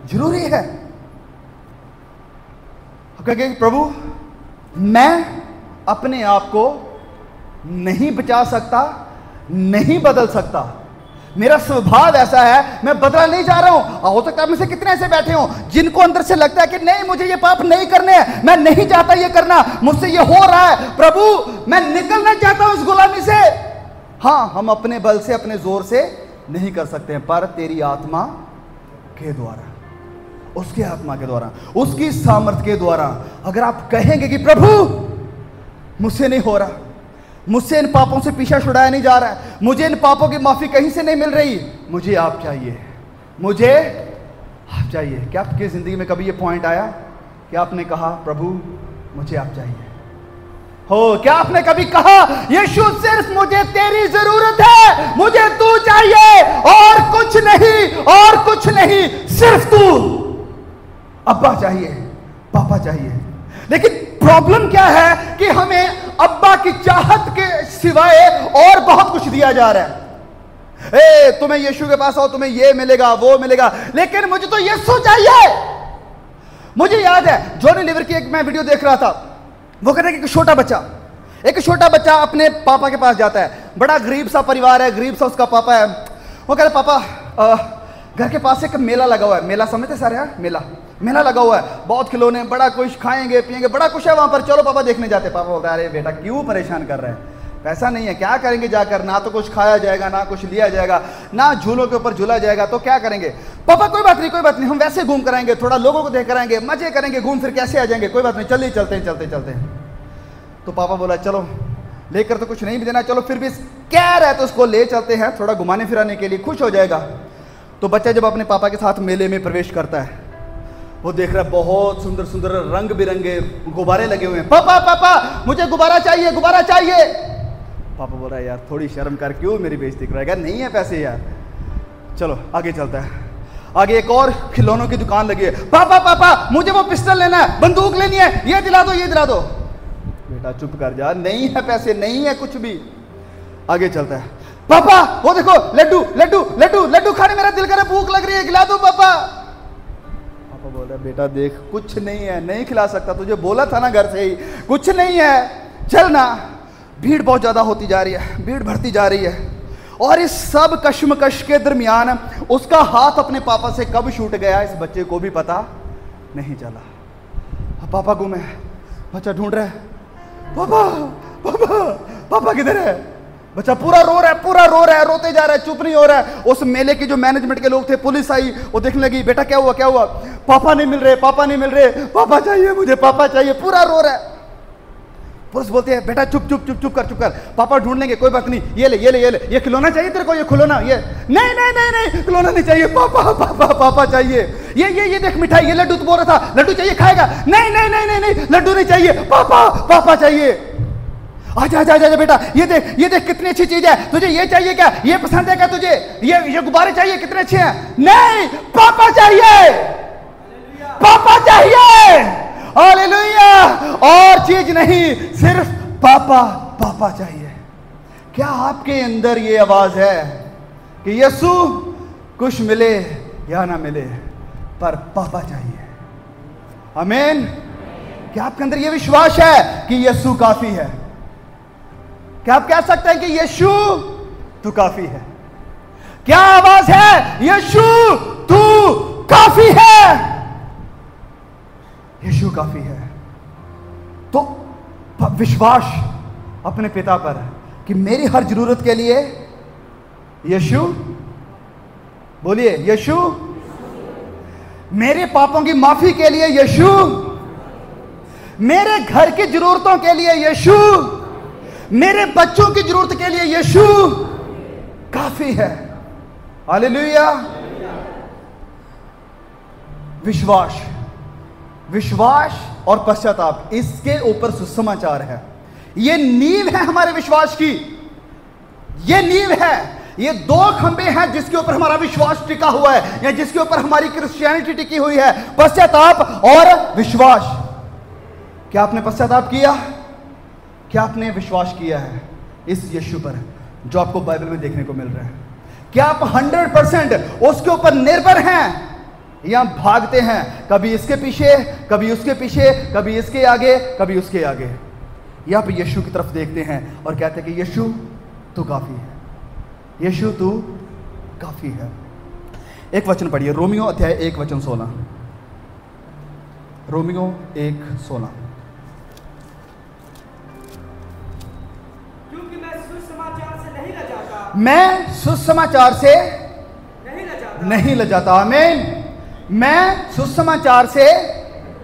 जरूरी है। कहेंगे प्रभु मैं अपने आप को नहीं बचा सकता, नहीं बदल सकता, मेरा स्वभाव ऐसा है, मैं बदला नहीं जा रहा हूं। हो सकता है में से कितने ऐसे बैठे हो जिनको अंदर से लगता है कि नहीं, मुझे ये पाप नहीं करने हैं, मैं नहीं चाहता ये करना, मुझसे ये हो रहा है, प्रभु मैं निकलना चाहता हूं इस गुलामी से। हाँ, हम अपने बल से, अपने जोर से नहीं कर सकते हैं, पर तेरी आत्मा के द्वारा, उसकी आत्मा के द्वारा, उसकी सामर्थ्य के द्वारा। अगर आप कहेंगे कि प्रभु मुझसे नहीं हो रहा, मुझसे इन पापों से पीछा छुड़ाया नहीं जा रहा है, मुझे इन पापों की माफी कहीं से नहीं मिल रही, मुझे आप चाहिए, मुझे आप चाहिए। क्या आपकी जिंदगी में कभी ये पॉइंट आया कि आपने कहा प्रभु मुझे आप चाहिए? हो, क्या आपने कभी कहा यीशु सिर्फ मुझे तेरी जरूरत है, मुझे तू चाहिए, और कुछ नहीं, और कुछ नहीं, सिर्फ तू। अब्बा चाहिए, पापा चाहिए। लेकिन प्रॉब्लम क्या है कि हमें अब्बा की चाहत के सिवाय और बहुत कुछ दिया जा रहा है। तुम्हें यीशु के पास आओ, तुम्हें ये मिलेगा, वो मिलेगा, लेकिन मुझे तो यीशु चाहिए। मुझे याद है जॉनी लीवर की एक मैं वीडियो देख रहा था, वो कहते हैं कि एक छोटा बच्चा अपने पापा के पास जाता है। बड़ा गरीब सा परिवार है, गरीब सा उसका पापा है। वो कहते पापा घर के पास एक मेला लगा हुआ है। मेला समझते सारे? यार मेला लगा हुआ है, बहुत खिलौने, बड़ा कुछ खाएंगे पिएंगे, बड़ा कुछ है वहां पर, चलो पापा देखने जाते। पापा बोलता है अरे बेटा क्यों परेशान कर रहे हैं, पैसा नहीं है, क्या करेंगे जाकर? ना तो कुछ खाया जाएगा, ना कुछ लिया जाएगा, ना झूलों के ऊपर झूला जाएगा, तो क्या करेंगे? पापा कोई बात नहीं, कोई बात नहीं, हम वैसे घूम कर आएंगे, थोड़ा लोगों को देख कर आएंगे, मजे करेंगे, घूम फिर कैसे आ जाएंगे, कोई बात नहीं, चलिए चलते हैं। तो पापा बोला चलो, लेकर तो कुछ नहीं भी देना, चलो फिर भी कह रहा है तो उसको ले चलते हैं थोड़ा घुमाने फिराने के लिए, खुश हो जाएगा। तो बच्चा जब अपने पापा के साथ मेले में प्रवेश करता है, वो देख रहा है बहुत सुंदर सुंदर रंग बिरंगे गुब्बारे लगे हुए हैं। पापा पापा मुझे गुब्बारा चाहिए, गुब्बारा चाहिए। पापा बोल रहा है यार थोड़ी शर्म कर, क्यों मेरी बेइज्जती कराएगा, नहीं है पैसे यार। चलो आगे चलता है, आगे एक और खिलौनों की दुकान लगी है। पापा पापा मुझे वो पिस्टल लेना है, बंदूक लेनी है, ये दिला दो, ये दिला दो। बेटा चुप कर जा, नहीं है पैसे, नहीं है कुछ भी। आगे चलता है, पापा वो देखो लड्डू लड्डू लड्डू लड्डू खाने मेरा दिल कर रहा है, भूख लग रही है, खिला दो पापा। पापा बोल रहा है बेटा देख कुछ नहीं है, नहीं खिला सकता, तुझे बोला था ना घर से ही कुछ नहीं है, चल ना। भीड़ बहुत ज्यादा होती जा रही है, भीड़ बढ़ती जा रही है, और इस सब कश्मकश के दरमियान उसका हाथ अपने पापा से कब छूट गया इस बच्चे को भी पता नहीं चला। पापा गुम है, बच्चा ढूंढ रहा है, पापा पापा पापा किधर है? बच्चा पूरा रो रहा है, रोते जा रहा है, चुप नहीं हो रहा है। उस मेले की जो मैनेजमेंट के लोग थे, पुलिस आई, वो देखने लगी, बेटा क्या हुआ? पापा नहीं मिल रहे, पापा चाहिए मुझे, पापा चाहिए, पूरा रो रहा है। पुलिस बोलती है बेटा चुप कर, पापा ढूंढ लेंगे, कोई बात नहीं, ये ले, ये खिलौना चाहिए तेरे को, ये खिलौना, ये नहीं खिलौना नहीं चाहिए, पापा चाहिए, ये देख मिठाई, ये लड्डू, तो बोल रहा था लड्डू चाहिए, खाएगा? नहीं लड्डू नहीं चाहिए, पापा चाहिए। आजा बेटा, ये देख कितनी अच्छी चीज है, तुझे ये चाहिए क्या? ये पसंद है क्या तुझे? ये गुब्बारे चाहिए, कितने अच्छे हैं। नहीं, पापा चाहिए, हालेलुया। और चीज नहीं, सिर्फ पापा चाहिए। क्या आपके अंदर ये आवाज है कि यीशु कुछ मिले या ना मिले पर पापा चाहिए? आमीन। क्या आपके अंदर ये विश्वास है कि यीशु काफी है? क्या आप कह सकते हैं कि यीशु तू काफी है? क्या आवाज है? यीशु तू काफी है, यीशु काफी है। तो विश्वास अपने पिता पर कि मेरी हर जरूरत के लिए यीशु, बोलिए यीशु, मेरे पापों की माफी के लिए यीशु, मेरे घर की जरूरतों के लिए यीशु, मेरे बच्चों की जरूरत के लिए यीशु काफी है। हालेलुया। विश्वास और पश्चाताप, इसके ऊपर सुसमाचार है। ये नींव है हमारे विश्वास की, ये नींव है, ये दो खंबे हैं जिसके ऊपर हमारा विश्वास टिका हुआ है, या जिसके ऊपर हमारी क्रिश्चियनिटी टिकी हुई है, पश्चाताप और विश्वास। क्या आपने पश्चाताप किया? क्या आपने विश्वास किया है इस यीशु पर जो आपको बाइबल में देखने को मिल रहा है? क्या आप 100% उसके ऊपर निर्भर हैं या भागते हैं, कभी इसके पीछे, कभी उसके पीछे, कभी इसके आगे, कभी उसके आगे? या आप यीशु की तरफ देखते हैं और कहते हैं कि यीशु तू काफी है, यीशु तू काफी है। एक वचन पढ़िए, रोमियो अध्याय 1:16। रोमियो 1:16।
क्योंकि मैं सुसमाचार से नहीं लजाता,
मैं सुसमाचार से नहीं लजाता। आमीन। मैं सुसमाचार से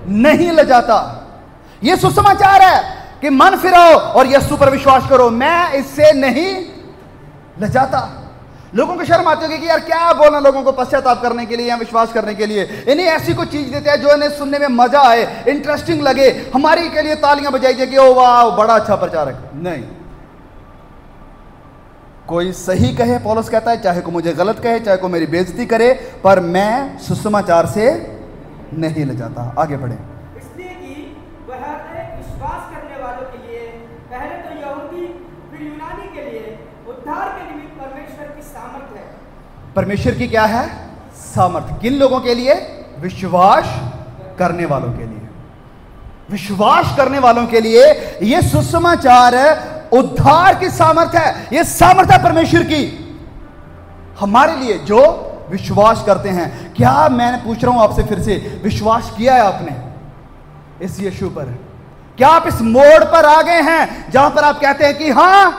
नहीं लजाता। यह सुसमाचार है कि मन फिराओ और यीशु पर विश्वास करो। मैं इससे नहीं लजाता। लोगों को शर्म आती होगी कि यार क्या बोलना लोगों को पश्चाताप करने के लिए या विश्वास करने के लिए। इन्हें ऐसी कोई चीज देते हैं जो इन्हें सुनने में मजा आए, इंटरेस्टिंग लगे, हमारी के लिए तालियां बजाई जाए कि ओ वाह बड़ा अच्छा प्रचारक। नहीं, कोई सही कहे, पौलुस कहता है, चाहे को मुझे गलत कहे, चाहे को मेरी बेइज्जती करे, पर मैं सुसमाचार से नहीं लजाता। आगे बढ़े।
इसलिए कि वह विश्वास करने वालों के लिए, पहले तो यहूदी फिर यूनानी के लिए उद्धार के निमित्त परमेश्वर की सामर्थ्य है।
परमेश्वर की क्या है? सामर्थ्य। किन लोगों के लिए? विश्वास करने वालों के लिए। विश्वास करने वालों के लिए यह सुसमाचार उद्धार की सामर्थ्य है। यह सामर्थ्य है परमेश्वर की हमारे लिए जो विश्वास करते हैं। क्या मैं पूछ रहा हूं आपसे फिर से, विश्वास किया है आपने इस यीशु पर? क्या आप इस मोड़ पर आ गए हैं जहां पर आप कहते हैं कि हां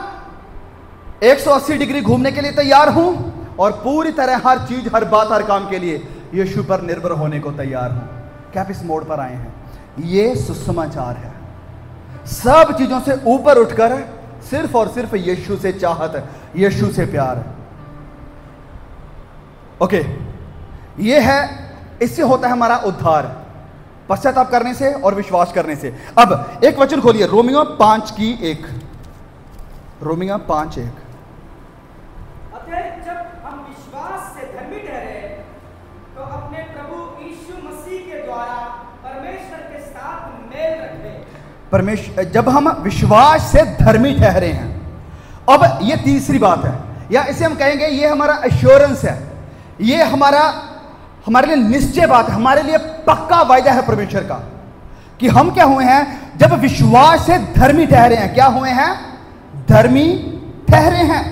180 डिग्री घूमने के लिए तैयार हूं और पूरी तरह हर चीज, हर बात, हर काम के लिए यीशु पर निर्भर होने को तैयार हूं। क्या आप इस मोड़ पर आए हैं? ये सुसमाचार है। सब चीजों से ऊपर उठकर सिर्फ और सिर्फ यीशु से चाहत, यीशु से प्यार। ओके, ये है, इससे होता है हमारा उद्धार, पश्चाताप करने से और विश्वास करने से। अब एक वचन खोलिए, रोमियो 5:1। रोमियो 5:1।
अतः जब हम विश्वास से धर्मी ठहरे तो अपने प्रभु यीशु मसीह के द्वारा परमेश्वर के साथ मेल रखे।
जब हम विश्वास से धर्मी ठहरे हैं, अब ये तीसरी बात है, या इसे हम कहेंगे ये हमारा एश्योरेंस है, ये हमारे लिए निश्चय बात है, हमारे लिए पक्का वायदा है परमेश्वर का कि हम क्या हुए हैं जब विश्वास से धर्मी ठहरे हैं। क्या हुए हैं? धर्मी ठहरे हैं।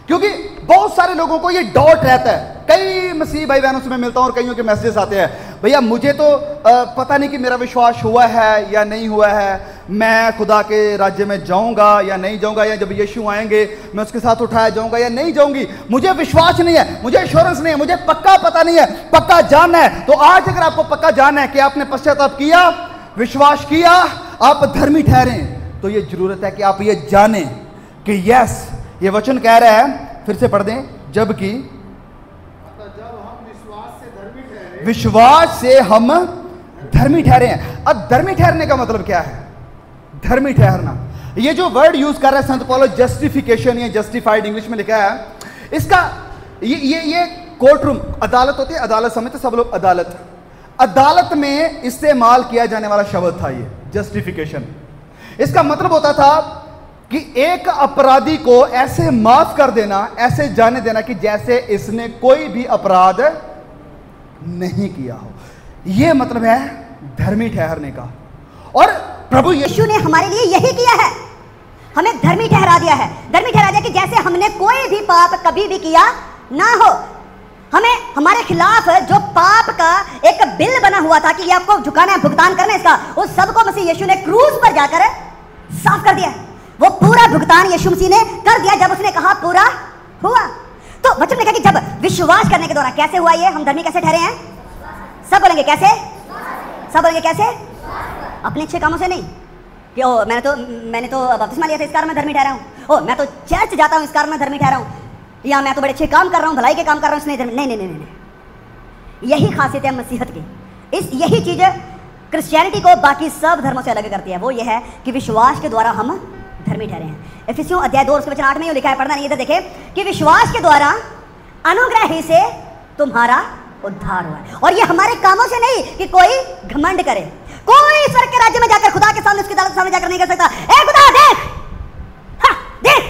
क्योंकि बहुत सारे लोगों को ये डाउट रहता है, कई मसीह भाई बहनों से मैं मिलता हूं और कईयों के मैसेजेस आते हैं, भैया मुझे तो पता नहीं कि मेरा विश्वास हुआ है या नहीं हुआ है, मैं खुदा के राज्य में जाऊंगा या नहीं जाऊंगा, या जब यीशु आएंगे मैं उसके साथ उठाया जाऊंगा या नहीं जाऊंगी, मुझे विश्वास नहीं है, मुझे एश्योरेंस नहीं है, मुझे पक्का पता नहीं है, पक्का जानना है। तो आज अगर आपको पक्का जानना है कि आपने पश्चाताप किया, विश्वास किया, आप धर्मी ठहरे, तो ये जरूरत है कि आप ये जानें कि यस, ये वचन कह रहा है, फिर से पढ़ दें, जबकि विश्वास से हम धर्मी ठहरे हैं। अब धर्मी ठहरने का मतलब क्या है? धर्मी ठहरना, ये जो वर्ड यूज कर रहा है संत पौलुस, जस्टिफिकेशन या जस्टिफाइड इंग्लिश में लिखा है, इसका ये कोर्ट रूम, अदालत होती है, अदालत समझते सब लोग, अदालत में इस्तेमाल किया जाने वाला शब्द था ये जस्टिफिकेशन। इसका मतलब होता था कि एक अपराधी को ऐसे माफ कर देना, ऐसे जाने देना कि जैसे इसने कोई भी अपराध नहीं किया हो। यह मतलब है धर्मी ठहरने का। और प्रभु
यीशु ने हमारे लिए यही किया है, हमें धर्मी ठहरा दिया है। धर्मी ठहरा दिया कि जैसे हमने कोई भी पाप कभी भी किया ना हो। हमें हमारे खिलाफ जो पाप का एक बिल बना हुआ था कि ये आपको झुकाना है, भुगतान करना है इसका, उस सबको मसीह यीशु ने क्रूस पर जाकर साफ कर दिया। वो पूरा भुगतान यीशु मसीह ने कर दिया जब उसने कहा पूरा हुआ। तो वचन में कहा कि जब विश्वास करने के द्वारा कैसे हुआ ये, हम धर्मी कैसे ठहरे हैं? सब बोलेंगे कैसे? सब बोलेंगे कैसे? अपने अच्छे कामों से नहीं कि ओ मैंने तो बपतिस्मा लिया था इस कारण मैं धर्मी ठहरा हूं, ओ मैं तो चर्च जाता हूं इस कारण मैं धर्मी ठहरा हूं, या मैं तो बड़े अच्छे काम कर रहा हूं, भलाई के काम कर रहा हूं इसलिए धर्मी। नहीं नहीं नहीं नहीं, यही खासियत है मसीहत की। यही चीज क्रिश्चियनिटी को बाकी सब धर्मों से अलग करती है। वो ये है कि विश्वास के द्वारा हम धर्मी ठहरे हैं। इफिसियों अध्याय 2 उसके वचन 8 में लिखा है, पढ़ना नहीं है तो देखे कि विश्वास के द्वारा अनुग्रह ही से तुम्हारा उद्धार हुआ है। और ये हमारे कामों से नहीं कि कोई घमंड करे। कोई स्वर्ग के राज्य में जाकर खुदा के सामने, उसकी अदालत के सामने जाकर नहीं कर सकता, ए खुदा देख, देख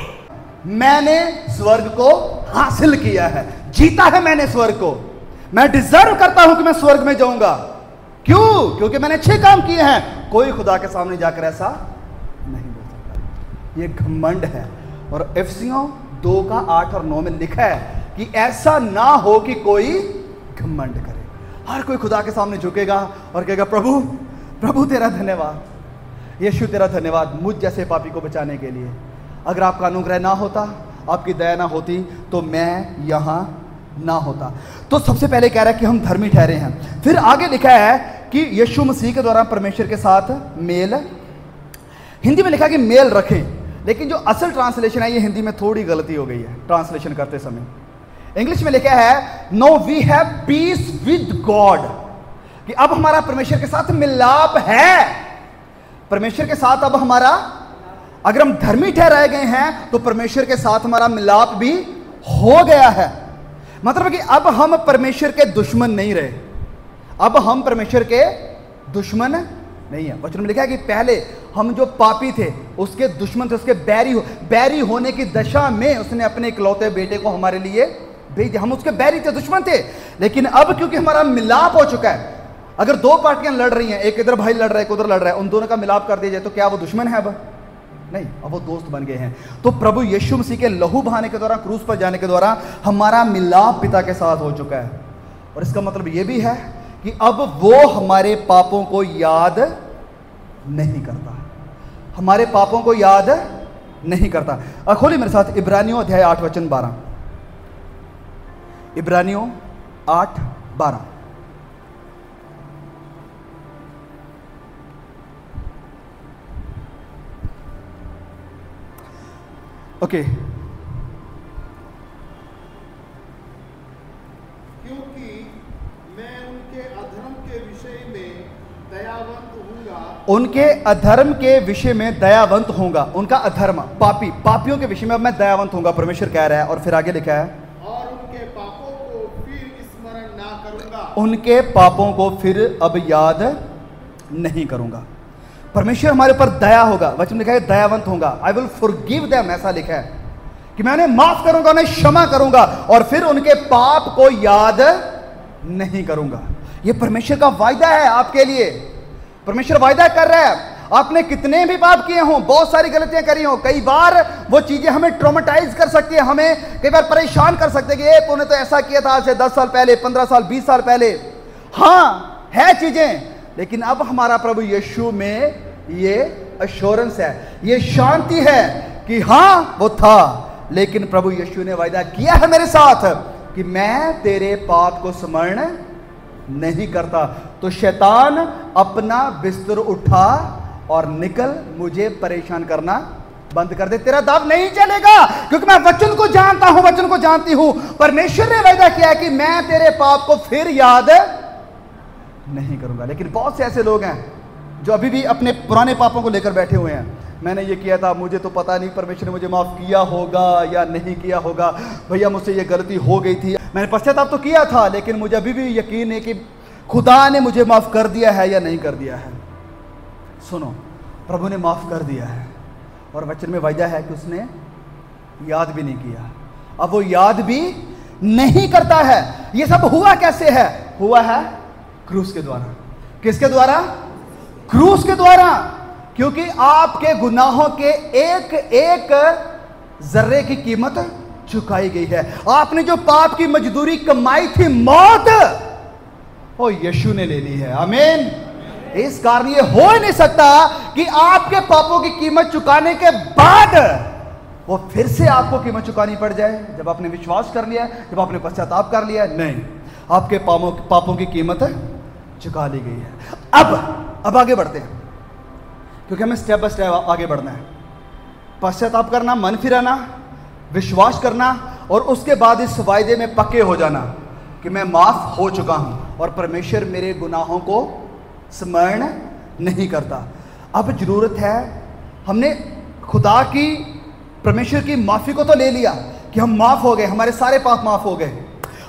मैंने स्वर्ग को हासिल किया है, जीता है मैंने स्वर्ग को, मैं डिजर्व करता हूं कि मैं स्वर्ग में जाऊंगा। क्यों? क्योंकि मैंने अच्छे काम किए हैं। कोई खुदा के सामने जाकर ऐसा नहीं बोल सकता। ये घमंड है। और इफिसियों 2:8 और 9 में लिखा है कि ऐसा ना हो कि कोई घमंड करे। हर कोई खुदा के सामने झुकेगा और कहेगा प्रभु प्रभु तेरा धन्यवाद, यीशु तेरा धन्यवाद मुझ जैसे पापी को बचाने के लिए। अगर आपका अनुग्रह ना होता, आपकी दया ना होती, तो मैं यहां ना होता। तो सबसे पहले कह रहा है कि हम धर्मी ठहरे हैं। फिर आगे लिखा है कि यीशु मसीह के द्वारा परमेश्वर के साथ मेल, हिंदी में लिखा कि मेल रखें, लेकिन जो असल ट्रांसलेशन है ये हिंदी में थोड़ी गलती हो गई है ट्रांसलेशन करते समय। इंग्लिश में लिखा है no we have peace with God, कि अब हमारा परमेश्वर के साथ मिलाप है। परमेश्वर के साथ अब हमारा, अगर हम धर्मी ठहराए गए हैं तो परमेश्वर के साथ हमारा मिलाप भी हो गया है। मतलब कि अब हम परमेश्वर के दुश्मन नहीं रहे, अब हम परमेश्वर के दुश्मन नहीं है। वचन में लिखा है कि पहले हम जो पापी थे उसके दुश्मन थे, उसके बैरी होने की दशा में उसने अपने इकलौते बेटे को हमारे लिए भेज दिया। हम उसके बैरी थे, दुश्मन थे, लेकिन अब क्योंकि हमारा मिलाप हो चुका है, अगर दो पार्टियां लड़ रही हैं, एक इधर भाई लड़ रहा है, एक उधर लड़ रहा है, उन दोनों का मिलाप कर दिया जाए तो क्या वो दुश्मन है? अब नहीं, अब वो दोस्त बन गए हैं। तो प्रभु यीशु मसीह के लहू बहाने के द्वारा, क्रूस पर जाने के द्वारा हमारा मिलाप पिता के साथ हो चुका है। और इसका मतलब यह भी है कि अब वो हमारे पापों को याद नहीं करता, हमारे पापों को याद नहीं करता। और खोलिए मेरे साथ इब्रानियों अध्याय 8 वचन 12। इब्रानियों 8:12। ओके,
क्योंकि मैं उनके अधर्म के विषय में दयावंत होऊंगा।
उनके अधर्म के विषय में दयावंत होऊंगा। उनका अधर्म, पापियों के विषय में अब मैं दयावंत होऊंगा, परमेश्वर कह रहा है। और फिर आगे लिखा है,
और उनके पापों को फिर स्मरण ना करूंगा।
उनके पापों को फिर अब याद नहीं करूंगा। परमेश्वर हमारे ऊपर दया होगा। वचन लिखा है दयावंत होगा। आई विल फॉरगिव देम, ऐसा लिखा है कि मैं उन्हें माफ करूंगा, उन्हें क्षमा करूंगा और फिर उनके पाप को याद नहीं करूंगा। यह परमेश्वर का वायदा है आपके लिए। परमेश्वर वायदा कर रहा है, आपने कितने भी पाप किए हों, बहुत सारी गलतियां करी हों, कई बार वो चीजें हमें ट्रॉमेटाइज कर सकती है, हमें कई बार परेशान कर सकते हैं कि ये तूने तो ऐसा किया था आज से 10 साल पहले, 15 साल, 20 साल पहले। हाँ है चीजें, लेकिन अब हमारा प्रभु यीशु में ये अश्योरेंस है, ये शांति है कि हाँ वो था, लेकिन प्रभु यीशु ने वायदा किया है मेरे साथ कि मैं तेरे पाप को स्मरण नहीं करता। तो शैतान अपना बिस्तर उठा और निकल, मुझे परेशान करना बंद कर दे। तेरा दाव नहीं चलेगा, क्योंकि मैं वचन को जानता हूं, वचन को जानती हूं। परमेश्वर ने वायदा किया है कि मैं तेरे पाप को फिर याद नहीं करूंगा। लेकिन बहुत से ऐसे लोग हैं जो अभी भी अपने पुराने पापों को लेकर बैठे हुए हैं। मैंने ये किया था, मुझे तो पता नहीं परमेश्वर ने मुझे माफ़ किया होगा या नहीं किया होगा। भैया मुझसे ये गलती हो गई थी, मैंने पश्चाताप तो किया था, लेकिन मुझे अभी भी यकीन है कि खुदा ने मुझे माफ़ कर दिया है या नहीं कर दिया है। सुनो, प्रभु ने माफ़ कर दिया है और वचन में वायदा है कि उसने याद भी नहीं किया। अब वो याद भी नहीं करता है। ये सब हुआ कैसे है? हुआ है क्रूस के द्वारा। किसके द्वारा? क्रूस के द्वारा। क्योंकि आपके गुनाहों के एक एक जर्रे की कीमत चुकाई गई है। आपने जो पाप की मजदूरी कमाई थी, मौत, वो यीशु ने ले ली है। आमीन। इस कारण ये हो ही नहीं सकता कि आपके पापों की कीमत चुकाने के बाद वो फिर से आपको कीमत चुकानी पड़ जाए। जब आपने विश्वास कर लिया, जब आपने पश्चाताप कर लिया, नहीं, आपके पापों की कीमत चुका ली गई है। अब आगे बढ़ते हैं, क्योंकि हमें स्टेप बाय स्टेप आगे बढ़ना है। पश्चाताप करना, मन फिराना, विश्वास करना और उसके बाद इस वायदे में पक्के हो जाना कि मैं माफ हो चुका हूं और परमेश्वर मेरे गुनाहों को स्मरण नहीं करता। अब जरूरत है, हमने खुदा की, परमेश्वर की माफी को तो ले लिया कि हम माफ हो गए, हमारे सारे पाप माफ हो गए।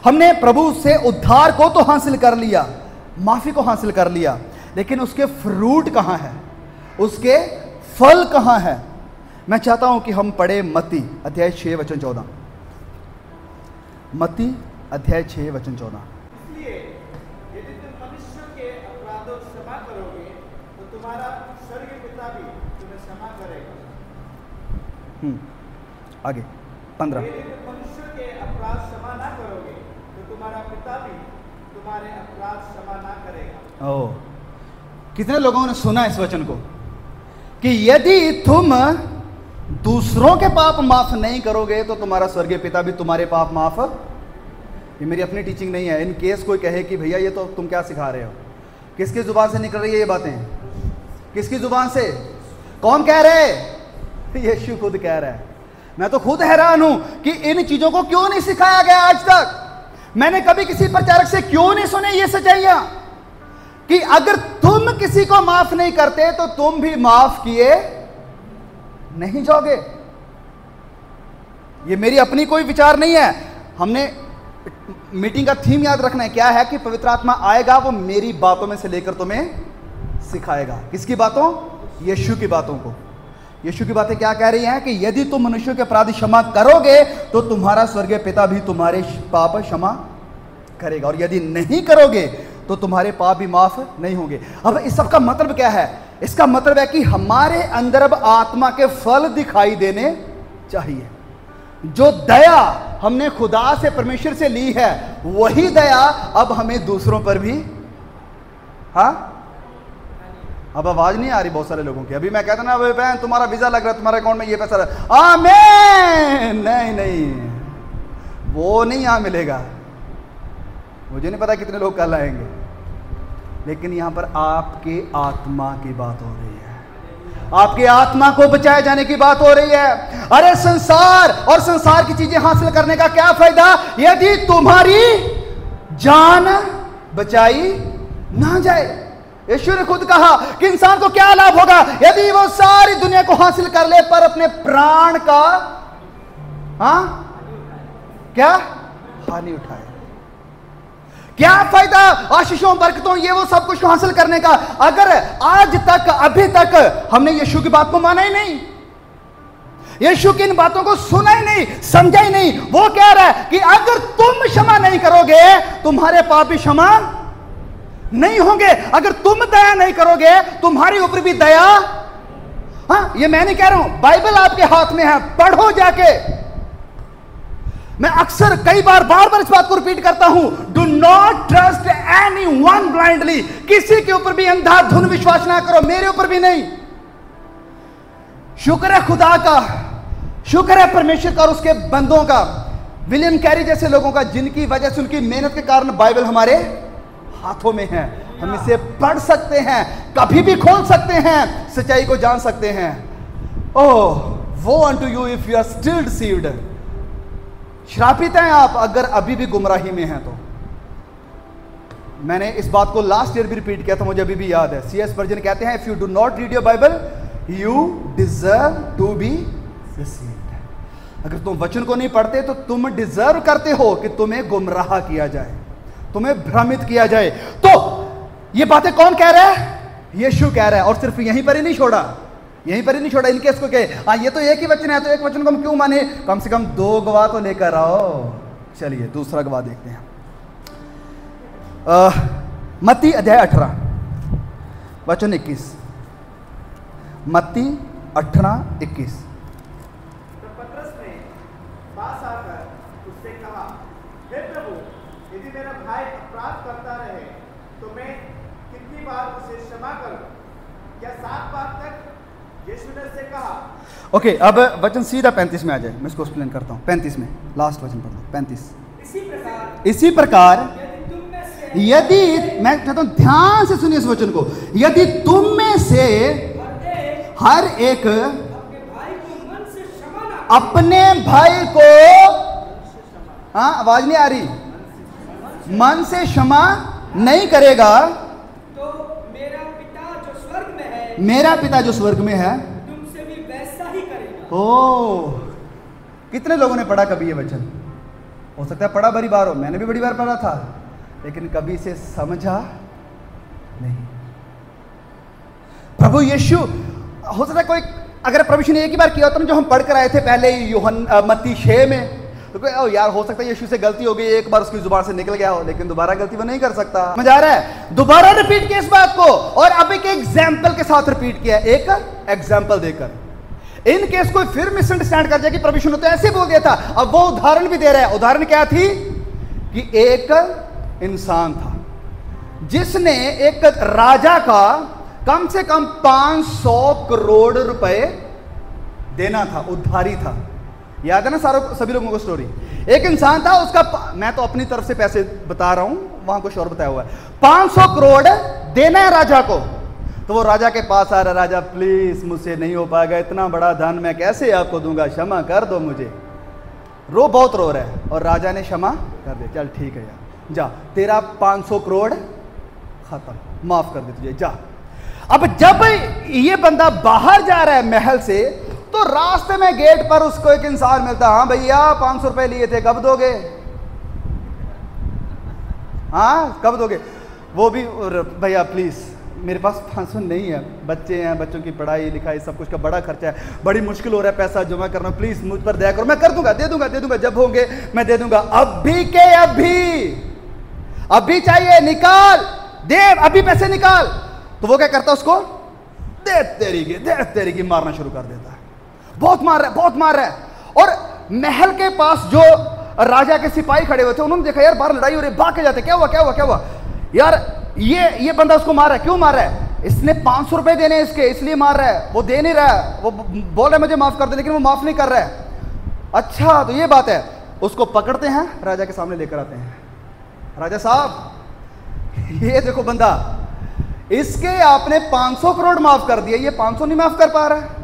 हमने प्रभु से उद्धार को तो हासिल कर लिया, माफी को हासिल कर लिया, लेकिन उसके फ्रूट कहां है, उसके फल कहां है? मैं चाहता हूं कि हम पढ़े मत्ती अध्याय 6 वचन 14। मत्ती अध्याय 6 वचन 14।
इसलिए यदि तुम मनुष्य के अपराधों को क्षमा करोगे तो तुम्हारा स्वर्गीय पिता भी तुम्हें क्षमा करेगा।
आगे 15।
यदि तुम मनुष्य के अपराध क्षमा ना करोगे तो तुम्हारा पिता भी तुम्हारे अपराध क्षमा ना करेगा।
ओ, कितने लोगों ने सुना इस वचन को कि यदि तुम दूसरों के पाप माफ नहीं करोगे तो तुम्हारा स्वर्गीय पिता भी तुम्हारे पाप माफ। ये मेरी अपनी टीचिंग नहीं है। इन केस कोई कहे कि भैया ये तो तुम क्या सिखा रहे हो, किसकी जुबान से निकल रही है ये बातें? किसकी जुबान से? कौन कह रहे? यीशु खुद कह रहा है। मैं तो खुद हैरान हूं कि इन चीजों को क्यों नहीं सिखाया गया आज तक। मैंने कभी किसी प्रचारक से क्यों नहीं सुने ये सच्चाइयां कि अगर तुम किसी को माफ नहीं करते तो तुम भी माफ किए नहीं जाओगे। ये मेरी अपनी कोई विचार नहीं है। हमने मीटिंग का थीम याद रखना है, क्या है कि पवित्र आत्मा आएगा, वो मेरी बातों में से लेकर तुम्हें सिखाएगा। किसकी बातों? यीशु की बातों को। यीशु की बातें क्या कह रही हैं कि यदि तुम मनुष्यों के अपराध क्षमा करोगे तो तुम्हारा स्वर्गीय पिता भी तुम्हारे पाप क्षमा करेगा, और यदि नहीं करोगे तो तुम्हारे पाप भी माफ नहीं होंगे। अब इस सब का मतलब क्या है? इसका मतलब है कि हमारे अंदर अब आत्मा के फल दिखाई देने चाहिए। जो दया हमने खुदा से, परमेश्वर से ली है, वही दया अब हमें दूसरों पर भी अब आवाज नहीं आ रही बहुत सारे लोगों की। अभी मैं कहता ना अबे बहन तुम्हारा वीजा लग रहा है, तुम्हारे अकाउंट में ये पैसा आमीन, नहीं नहीं, वो नहीं यहां मिलेगा। मुझे नहीं पता कितने लोग कल आएंगे, लेकिन यहां पर आपके आत्मा की बात हो रही है, आपके आत्मा को बचाए जाने की बात हो रही है। अरे संसार और संसार की चीजें हासिल करने का क्या फायदा यदि तुम्हारी जान बचाई ना जाए। यीशु ने खुद कहा कि इंसान को क्या लाभ होगा यदि वो सारी दुनिया को हासिल कर ले पर अपने प्राण का क्या हानि उठाए। क्या फायदा आशीषों बरकतों ये वो सब कुछ हासिल करने का अगर आज तक अभी तक हमने यीशु की बात को माना ही नहीं, यीशु की इन बातों को सुना ही नहीं, समझा ही नहीं। वो कह रहा है कि अगर तुम क्षमा नहीं करोगे तुम्हारे पाप भी क्षमा नहीं होंगे, अगर तुम दया नहीं करोगे तुम्हारे ऊपर भी दया। ये मैं नहीं कह रहा हूं, बाइबल आपके हाथ में है, पढ़ो जाके। मैं अक्सर कई बार बार बार इस बात को रिपीट करता हूं, do not trust any one blindly. किसी के ऊपर भी अंधाधुन विश्वास ना करो, मेरे ऊपर भी नहीं। शुक्र है खुदा का, शुक्र है परमेश्वर का और उसके बंदों का, विलियम कैरी जैसे लोगों का, जिनकी वजह से उनकी मेहनत के कारण बाइबल हमारे हाथों में है। हम इसे पढ़ सकते हैं, कभी भी खोल सकते हैं, सच्चाई को जान सकते हैं। ओह वो unto you if you are still deceived। श्रापित हैं आप अगर अभी भी गुमराही में हैं। तो मैंने इस बात को लास्ट ईयर भी रिपीट किया था, मुझे अभी भी याद है। CS वर्जन कहते हैं if you do not read your Bible you deserve to be deceived. अगर तुम वचन को नहीं पढ़ते तो तुम डिजर्व करते हो कि तुम्हें गुमराह किया जाए, तुम्हें भ्रमित किया जाए। तो ये बातें कौन कह रहा है? यीशु कह रहा है। और सिर्फ यहीं पर ही नहीं छोड़ा, यहीं पर ही नहीं छोड़ा। इनके इसको कहे ये तो एक ही वचन है, तो एक वचन को हम क्यों माने, कम से कम 2 गवाह तो लेकर आओ। चलिए दूसरा गवाह देखते हैं। मत्ती अध्याय 18 वचन 21। मत्ती 18:21।
तो पतरस ने पास आकर उससे कहा, हे प्रभु, यदि मेरा भाई अपराध करता रहे तो मैं कितनी बार उसे क्षमा करूं? क्या 7 बार तक? यीशु ने उससे कहा।
ओके, अब वचन सीधा 35 में आ जाए, मैं इसको एक्सप्लेन करता हूं। 35 में लास्ट वचन पढ़ लो। 35। इसी प्रकार यदि, मैं कहता हूं ध्यान से सुनिए इस वचन को, यदि तुम में से हर एक अपने भाई को आवाज नहीं आ रही, मन से क्षमा नहीं करेगा
तो मेरा पिता जो स्वर्ग में है,
मेरा पिता जो स्वर्ग में है
तुमसे भी वैसा ही करेगा।
ओ, कितने लोगों ने पढ़ा कभी ये वचन? हो सकता है पढ़ा बड़ी बार हो, मैंने भी बड़ी बार पढ़ा था, लेकिन कभी इसे समझा नहीं। प्रभु यीशु, हो सकता है कोई अगर प्रभु यीशु ने एक ही बार किया होता ना, जो हम पढ़ कर आए थे पहले मत्ती 6 में, तो कोई यार हो सकता है यीशु से गलती हो गई, एक बार उसकी जुबान से निकल गया हो, लेकिन दोबारा गलती वो नहीं कर सकता। समझ आ रहा है? दोबारा रिपीट किया इस बात को, और अब एक एग्जाम्पल के साथ रिपीट किया, एक एग्जाम्पल देकर। इन केस कोई फिर मिसअंडरस्टैंड कर जाए कि प्रभु यीशु ने तो ऐसे बोल दिया था, अब वो उदाहरण भी दे रहा है। उदाहरण क्या थी कि एक इंसान था जिसने एक राजा का कम से कम 500 करोड़ रुपए देना था, उधारी था। याद है ना सभी लोगों को स्टोरी? एक इंसान था, उसका, मैं तो अपनी तरफ से पैसे बता रहा हूं, वहां कुछ और बताया हुआ है, 500 करोड़ देना है राजा को। तो वो राजा के पास आ रहा, राजा प्लीज मुझसे नहीं हो पाएगा, इतना बड़ा धन मैं कैसे आपको दूंगा, क्षमा कर दो मुझे। बहुत रो रहा है, और राजा ने क्षमा कर दिया। चल ठीक है यार, जा, तेरा 500 करोड़ खत्म, माफ कर दे तुझे, जा। अब जब ये बंदा बाहर जा रहा है महल से, तो रास्ते में गेट पर उसको एक इंसान मिलता, हाँ भैया 500 रुपए लिए थे, कब दोगे? हाँ कब दोगे? वो भी, भैया प्लीज मेरे पास 500 नहीं है, बच्चे हैं, बच्चों की पढ़ाई लिखाई सब कुछ का बड़ा खर्चा है, बड़ी मुश्किल हो रहा है पैसा जमा करना, प्लीज मुझ पर दया करो, मैं कर दूंगा, दे दूंगा, जब होंगे मैं दे दूंगा। अभी के अभी चाहिए, निकाल दे, अभी पैसे निकाल। तो वो क्या करता, उसको दे तेरी की मारना शुरू कर देता है। बहुत मार रहा है। और महल के पास जो राजा के सिपाही खड़े हुए थे, उन्होंने देखा यार बाहर लड़ाई हो रही है, भाग के जाते, क्या हुआ यार, ये बंदा उसको मार रहा है, क्यों मार रहा है? इसने 500 रुपए देने इसके, इसलिए मार रहा है, वो दे नहीं रहा है, वो बोल रहा है मुझे माफ कर दे, लेकिन वो माफ नहीं कर रहा है। अच्छा तो ये बात है। उसको पकड़ते हैं, राजा के सामने लेकर आते हैं। राजा साहब ये देखो बंदा, इसके आपने 500 करोड़ माफ कर दिए, ये 500 नहीं माफ कर पा रहा है।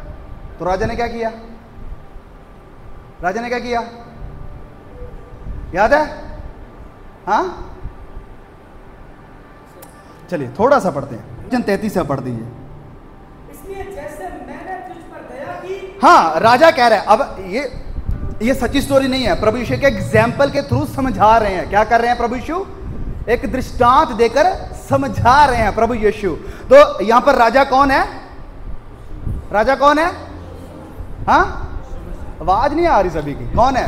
तो राजा ने क्या किया? राजा ने क्या किया याद है? हाँ चलिए थोड़ा सा पढ़ते हैं, 33 से पढ़ दीजिए।
इसलिए जैसे मैंने तुझ पर दया की।
हाँ राजा कह रहा है, अब ये सच्ची स्टोरी नहीं है, प्रभु यीशु के एग्जाम्पल के थ्रू समझा रहे हैं। क्या कर रहे हैं प्रभु यीशु? एक दृष्टांत देकर समझा रहे हैं प्रभु यीशु। तो यहां पर राजा कौन है? राजा कौन है? हाँ आवाज नहीं आ रही सभी की, कौन है?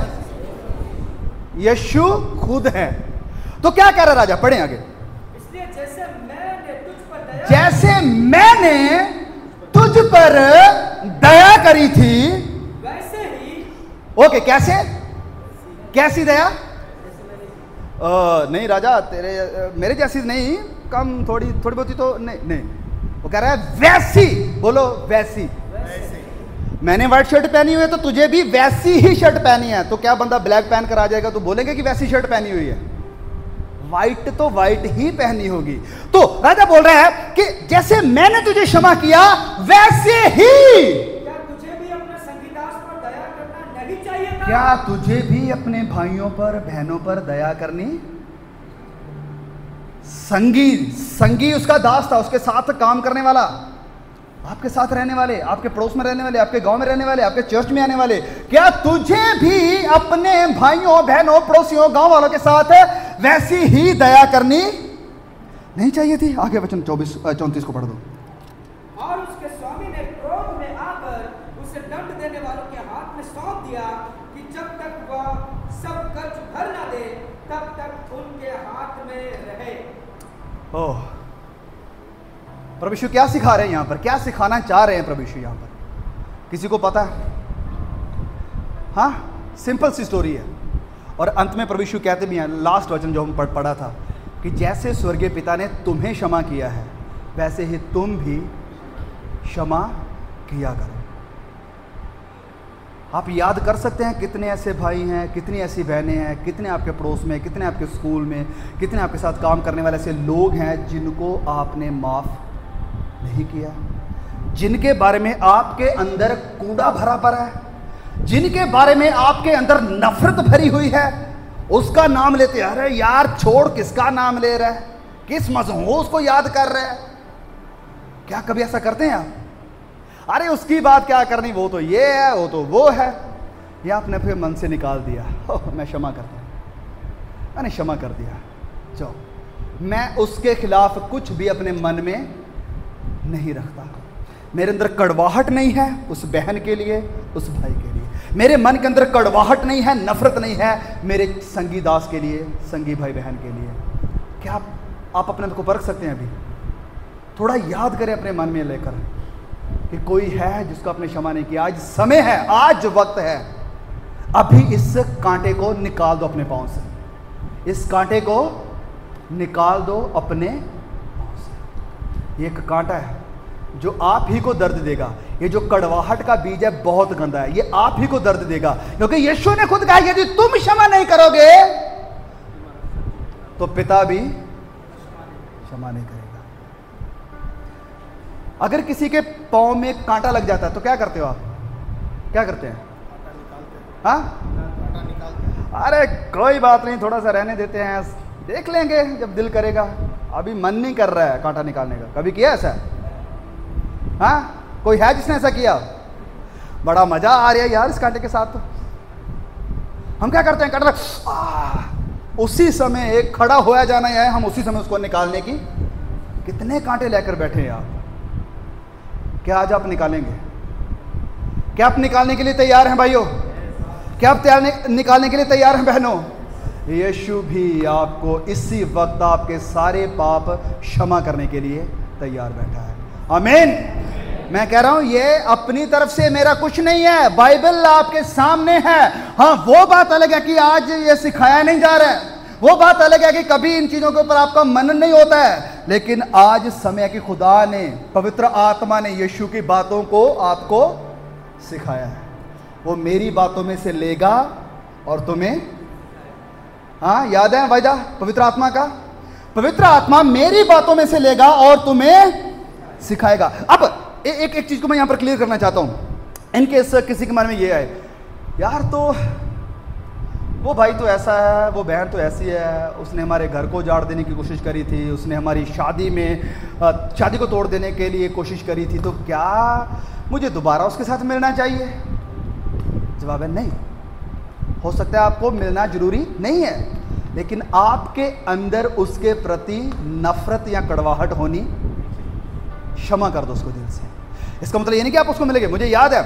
यीशु खुद है। तो क्या कह रहा है राजा? पढ़े आगे।
इसलिए जैसे मैंने तुझ पर दया,
जैसे मैंने तुझ पर दया करी थी
वैसे ही।
ओके कैसे? कैसी दया? नहीं राजा तेरे मेरे जैसी नहीं, कम थोड़ी बहुत ही तो नहीं। वो कह रहा है वैसी, बोलो वैसी। मैंने व्हाइट शर्ट पहनी हुई है तो तुझे भी वैसी ही शर्ट पहनी है। तो क्या बंदा ब्लैक पहन कर आ जाएगा तो बोलेंगे कि वैसी शर्ट पहनी हुई है? व्हाइट तो व्हाइट ही पहनी होगी। तो राजा बोल रहा है कि जैसे मैंने तुझे क्षमा किया वैसे ही
क्या तुझे भी अपने संगीदास पर दया करना नहीं चाहिए था?
क्या तुझे भी अपने भाइयों पर बहनों पर दया करनी? संगी उसका दास था, उसके साथ काम करने वाला, आपके साथ रहने वाले, आपके पड़ोस में रहने वाले, आपके गांव में रहने वाले, आपके चर्च में आने वाले। क्या तुझे भी अपने भाइयों बहनों पड़ोसियों गांव वालों के साथ वैसी ही दया करनी नहीं चाहिए थी? आगे वचन 34 को पढ़ दो।
और उसके स्वामी ने क्रोध में आकर उसे दंड देने वालों के हाथ में सौंप दिया कि जब तक वह सब कर्ज भर ना दे तब तक उनके हाथ में रहे।
ओह प्रभु यीशु क्या सिखा रहे हैं यहां पर? क्या सिखाना चाह रहे हैं प्रभु यीशु यहां पर? किसी को पता है? हाँ सिंपल सी स्टोरी है। और अंत में प्रभु यीशु कहते भी हैं, लास्ट वचन जो हम पढ़ा था, कि जैसे स्वर्गीय पिता ने तुम्हें क्षमा किया है वैसे ही तुम भी क्षमा किया करो। आप याद कर सकते हैं कितने ऐसे भाई हैं, कितनी ऐसी बहनें हैं, कितने आपके पड़ोस में, कितने आपके स्कूल में, कितने आपके साथ काम करने वाले ऐसे लोग हैं जिनको आपने माफ़ नहीं किया, जिनके बारे में आपके अंदर कूड़ा भरा पड़ा है, जिनके बारे में आपके अंदर नफरत भरी हुई है। उसका नाम लेते अरे यार छोड़, किसका नाम ले रहा है, किस मजहूस को याद कर रहा है? क्या कभी ऐसा करते हैं आप? अरे उसकी बात क्या करनी, वो तो ये है, वो तो वो है। या आपने फिर मन से निकाल दिया, मैं क्षमा करता हूं, मैंने क्षमा कर दिया, जाओ, मैं उसके खिलाफ कुछ भी अपने मन में नहीं रखता। मेरे अंदर कड़वाहट नहीं है उस बहन के लिए, उस भाई के लिए। मेरे मन के अंदर कड़वाहट नहीं है, नफरत नहीं है मेरे संगी दास के लिए, संगी भाई बहन के लिए। क्या आप अपने को परख सकते हैं? अभी थोड़ा याद करें अपने मन में लेकर कि कोई है जिसको आपने क्षमा नहीं किया। आज समय है, आज वक्त है, अभी इस कांटे को निकाल दो अपने पांव से, इस कांटे को निकाल दो अपने पांव से। ये एक कांटा है जो आप ही को दर्द देगा। ये जो कड़वाहट का बीज है बहुत गंदा है, ये आप ही को दर्द देगा, क्योंकि यीशु ने खुद कहा यदि तुम क्षमा नहीं करोगे तो पिता भी क्षमा नहीं करेगा। अगर किसी के पांव में कांटा लग जाता है तो क्या करते हो आप? क्या करते हैं? हाँ, अरे कोई बात नहीं, थोड़ा सा रहने देते हैं, देख लेंगे जब दिल करेगा, अभी मन नहीं कर रहा है कांटा निकालने का। कभी किया ऐसा? हाँ, कोई है जिसने ऐसा किया? बड़ा मजा आ रहा है यार इस कांटे के साथ। तो हम क्या करते हैं, कांटा उसी समय एक खड़ा होया जाना है, हम उसी समय उसको निकालने की कितने कांटे लेकर बैठे हैं आप। क्या आज आप निकालेंगे? क्या आप निकालने के लिए तैयार हैं भाइयों? क्या आप निकालने के लिए तैयार हैं बहनों? यीशु भी आपको इसी वक्त आपके सारे पाप क्षमा करने के लिए तैयार बैठा है। आमीन। मैं कह रहा हूं ये अपनी तरफ से मेरा कुछ नहीं है, बाइबल आपके सामने है। हाँ, वो बात अलग है कि आज ये सिखाया नहीं जा रहा है, वो बात अलग है कि कभी इन चीजों के ऊपर आपका मनन नहीं होता है, लेकिन आज समय की खुदा ने, पवित्र आत्मा ने यीशु की बातों को आपको सिखाया है। वो मेरी बातों में से लेगा और तुम्हें, हाँ याद है वायदा पवित्र आत्मा का, पवित्र आत्मा मेरी बातों में से लेगा और तुम्हें सिखाएगा। अब एक चीज को मैं यहां पर क्लियर करना चाहता हूं। इनकेस किसी के मन में ये है, यार तो वो भाई तो ऐसा है, वो बहन तो ऐसी है, उसने हमारे घर को उजाड़ देने की कोशिश करी थी, उसने हमारी शादी को तोड़ देने के लिए कोशिश करी थी, तो क्या मुझे दोबारा उसके साथ मिलना चाहिए? जवाब है नहीं। हो सकता है आपको मिलना जरूरी नहीं है, लेकिन आपके अंदर उसके प्रति नफरत या कड़वाहट होनी, क्षमा कर दो उसको दिल से। इसका मतलब ये नहीं कि आप उसको मिलेंगे। मुझे याद है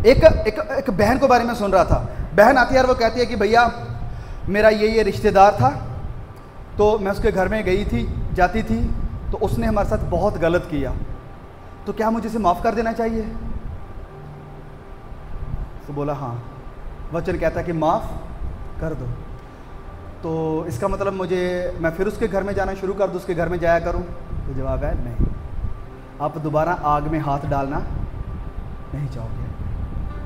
एक बहन के बारे में सुन रहा था। बहन आती है और वो कहती है कि भैया मेरा ये रिश्तेदार था, तो मैं उसके घर में गई थी, जाती थी, तो उसने हमारे साथ बहुत गलत किया, तो क्या मुझे इसे माफ़ कर देना चाहिए? तो बोला हाँ। वचन कहता है कि माफ़ कर दो। तो इसका मतलब मैं फिर उसके घर में जाना शुरू कर दूँ, उसके घर में जाया करूँ? तो जवाब है नहीं। आप दोबारा आग में हाथ डालना नहीं चाहोगे।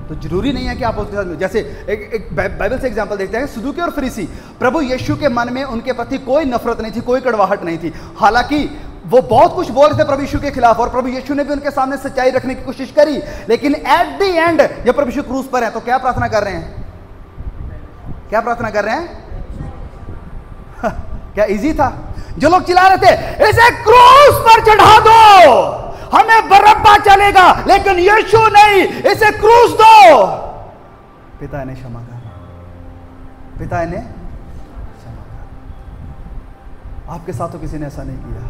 तो जरूरी नहीं है कि आप उसके साथ, जैसे एक बाइबल से एग्जांपल देखते हैं, सदूकी और फरीसी, प्रभु यीशु के मन में उनके प्रति कोई नफरत नहीं थी, कोई कड़वाहट नहीं थी। हालांकि वो बहुत कुछ बोल रहे थे प्रभु यीशु के खिलाफ, और प्रभु यीशु ने भी उनके सामने सच्चाई रखने की कोशिश करी, लेकिन एट द एंड जब प्रभु यीशु क्रूस पर है तो क्या प्रार्थना कर रहे हैं? क्या प्रार्थना कर रहे हैं? क्या इजी था? जो लोग चिल्ला रहे थे इसे क्रूस पर चढ़ा दो, हमें बरअब्बा चलेगा, लेकिन यीशु नहीं, इसे क्रूस दो। पिता ने क्षमा कर, पिता ने क्षमा कर। आपके साथ तो किसी ने ऐसा नहीं किया,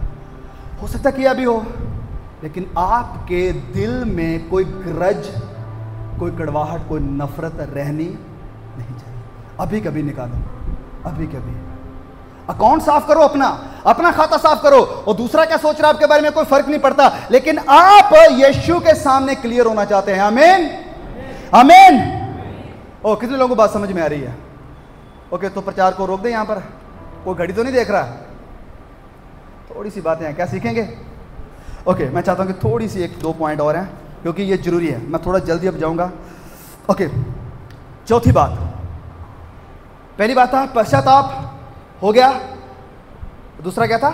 हो सकता किया भी हो, लेकिन आपके दिल में कोई ग्रज, कोई कड़वाहट, कोई नफरत रहनी नहीं चाहिए। अभी कभी निकालो, अभी कभी अकाउंट साफ करो, अपना खाता साफ करो, और दूसरा क्या सोच रहा है आपके बारे में कोई फर्क नहीं पड़ता, लेकिन आप यीशु के सामने क्लियर होना चाहते हैं। आमीन, आमीन। ओ, कितने लोगों को बात समझ में आ रही है? ओके, तो प्रचार को रोक दे। यहां पर कोई घड़ी तो नहीं देख रहा? थोड़ी सी बातें हैं, क्या सीखेंगे? ओके, मैं चाहता हूं कि थोड़ी सी 1-2 पॉइंट और हैं, क्योंकि ये जरूरी है। मैं थोड़ा जल्दी अब जाऊंगा। ओके, चौथी बात, पहली बात था पश्चाताप, हो गया। दूसरा क्या था?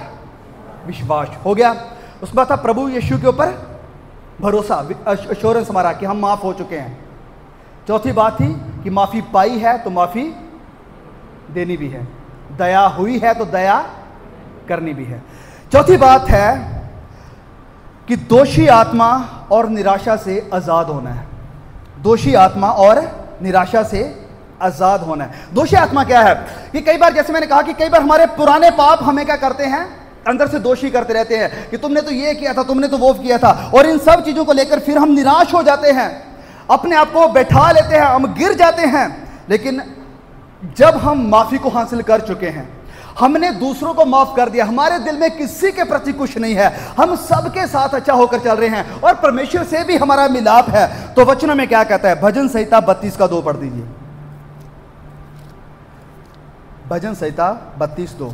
विश्वास, हो गया। उसके बाद था प्रभु यीशु के ऊपर भरोसा, एश्योरेंस हमारा कि हम माफ हो चुके हैं। चौथी बात थी कि माफी पाई है तो माफी देनी भी है, दया हुई है तो दया करनी भी है। चौथी बात है कि दोषी आत्मा और निराशा से आजाद होना है। दोषी आत्मा और निराशा से आजाद होना है। दोषी आत्मा क्या है? कि कई बार, जैसे मैंने कहा कि कई बार हमारे पुराने पाप हमें क्या करते हैं, अंदर से दोषी करते रहते हैं कि तुमने तो ये किया था, तुमने तो वो किया था, और इन सब चीजों को लेकर फिर हम निराश हो जाते हैं, अपने आप को बैठा लेते हैं, हम गिर जाते हैं। लेकिन जब हम माफी को हासिल कर चुके हैं, हमने दूसरों को माफ कर दिया, हमारे दिल में किसी के प्रति कुछ नहीं है, हम सबके साथ अच्छा होकर चल रहे हैं, और परमेश्वर से भी हमारा मिलाप है, तो वचनों में क्या कहता है? भजन संहिता 32:2 पढ़ दीजिए। भजन संहिता 32:2।